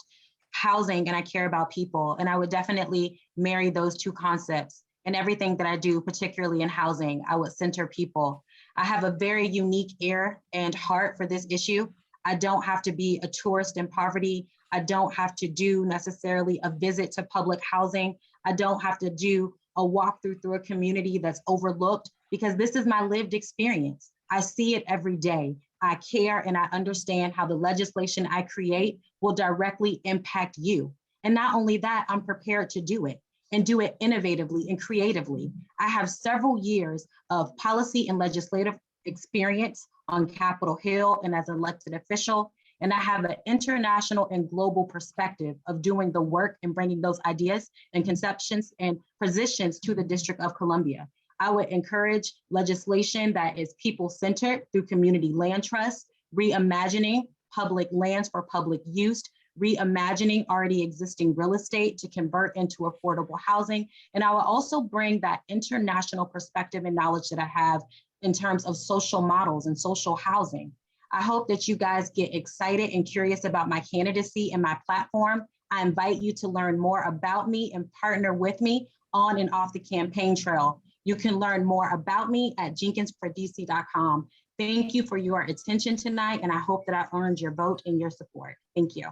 housing and I care about people, and I would definitely marry those two concepts. In everything that I do, particularly in housing, I would center people. I have a very unique ear and heart for this issue. I don't have to be a tourist in poverty. I don't have to do necessarily a visit to public housing. I don't have to do a walkthrough through a community that's overlooked, because this is my lived experience. I see it every day. I care and I understand how the legislation I create will directly impact you. And not only that, I'm prepared to do it and do it innovatively and creatively. I have several years of policy and legislative experience on Capitol Hill and as an elected official. And I have an international and global perspective of doing the work and bringing those ideas and conceptions and positions to the District of Columbia. I would encourage legislation that is people-centered through community land trusts, reimagining public lands for public use, reimagining already existing real estate to convert into affordable housing. And I will also bring that international perspective and knowledge that I have in terms of social models and social housing. I hope that you guys get excited and curious about my candidacy and my platform. I invite you to learn more about me and partner with me on and off the campaign trail. You can learn more about me at jenkinsfordc.com. Thank you for your attention tonight, and I hope that I earned your vote and your support. Thank you.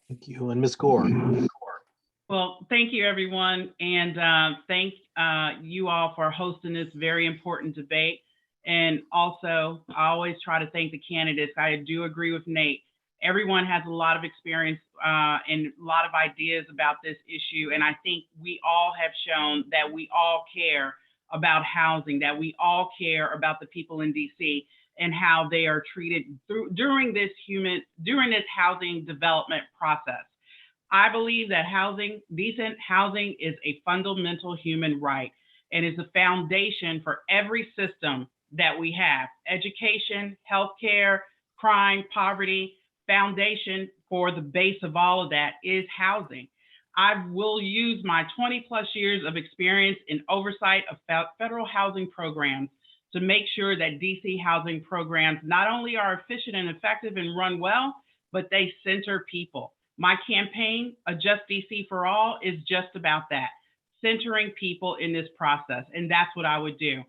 Thank you. And Ms. Gore? Well, thank you, everyone. And thank you all for hosting this very important debate. And also, I always try to thank the candidates. I do agree with Nate. Everyone has a lot of experience and a lot of ideas about this issue. And I think we all have shown that we all care about housing, that we all care about the people in DC and how they are treated during this housing development process. I believe that decent housing is a fundamental human right and is the foundation for every system that we have: education, healthcare, crime, poverty. Foundation for the base of all of that is housing. I will use my 20+ years of experience in oversight of federal housing programs to make sure that DC housing programs not only are efficient and effective and run well, but they center people. My campaign, Adjust DC for All, is just about that, centering people in this process, and that's what I would do.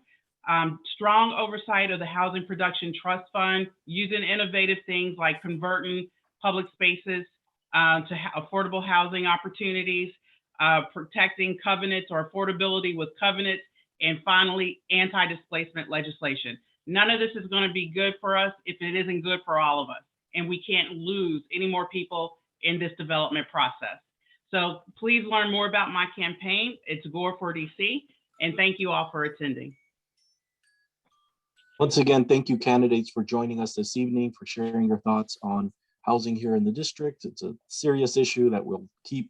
Strong oversight of the Housing Production Trust Fund, using innovative things like converting public spaces to affordable housing opportunities, protecting covenants or affordability with covenants, and finally, anti-displacement legislation. None of this is going to be good for us if it isn't good for all of us, and we can't lose any more people in this development process. So please learn more about my campaign. It's Gore for DC, and thank you all for attending. Once again, thank you, candidates, for joining us this evening, for sharing your thoughts on housing here in the district. It's a serious issue that we'll keep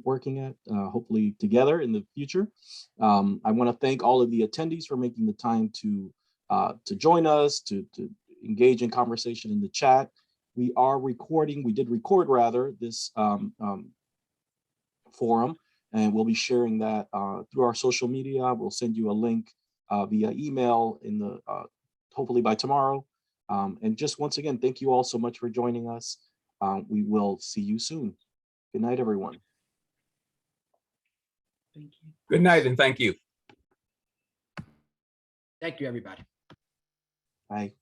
working at, hopefully together in the future. I want to thank all of the attendees for making the time to join us, to engage in conversation in the chat. We did record rather, this forum, and we'll be sharing that through our social media. We'll send you a link via email hopefully by tomorrow. And just once again, thank you all so much for joining us. We will see you soon. Good night, everyone. Thank you. Good night and thank you. Thank you, everybody. Bye.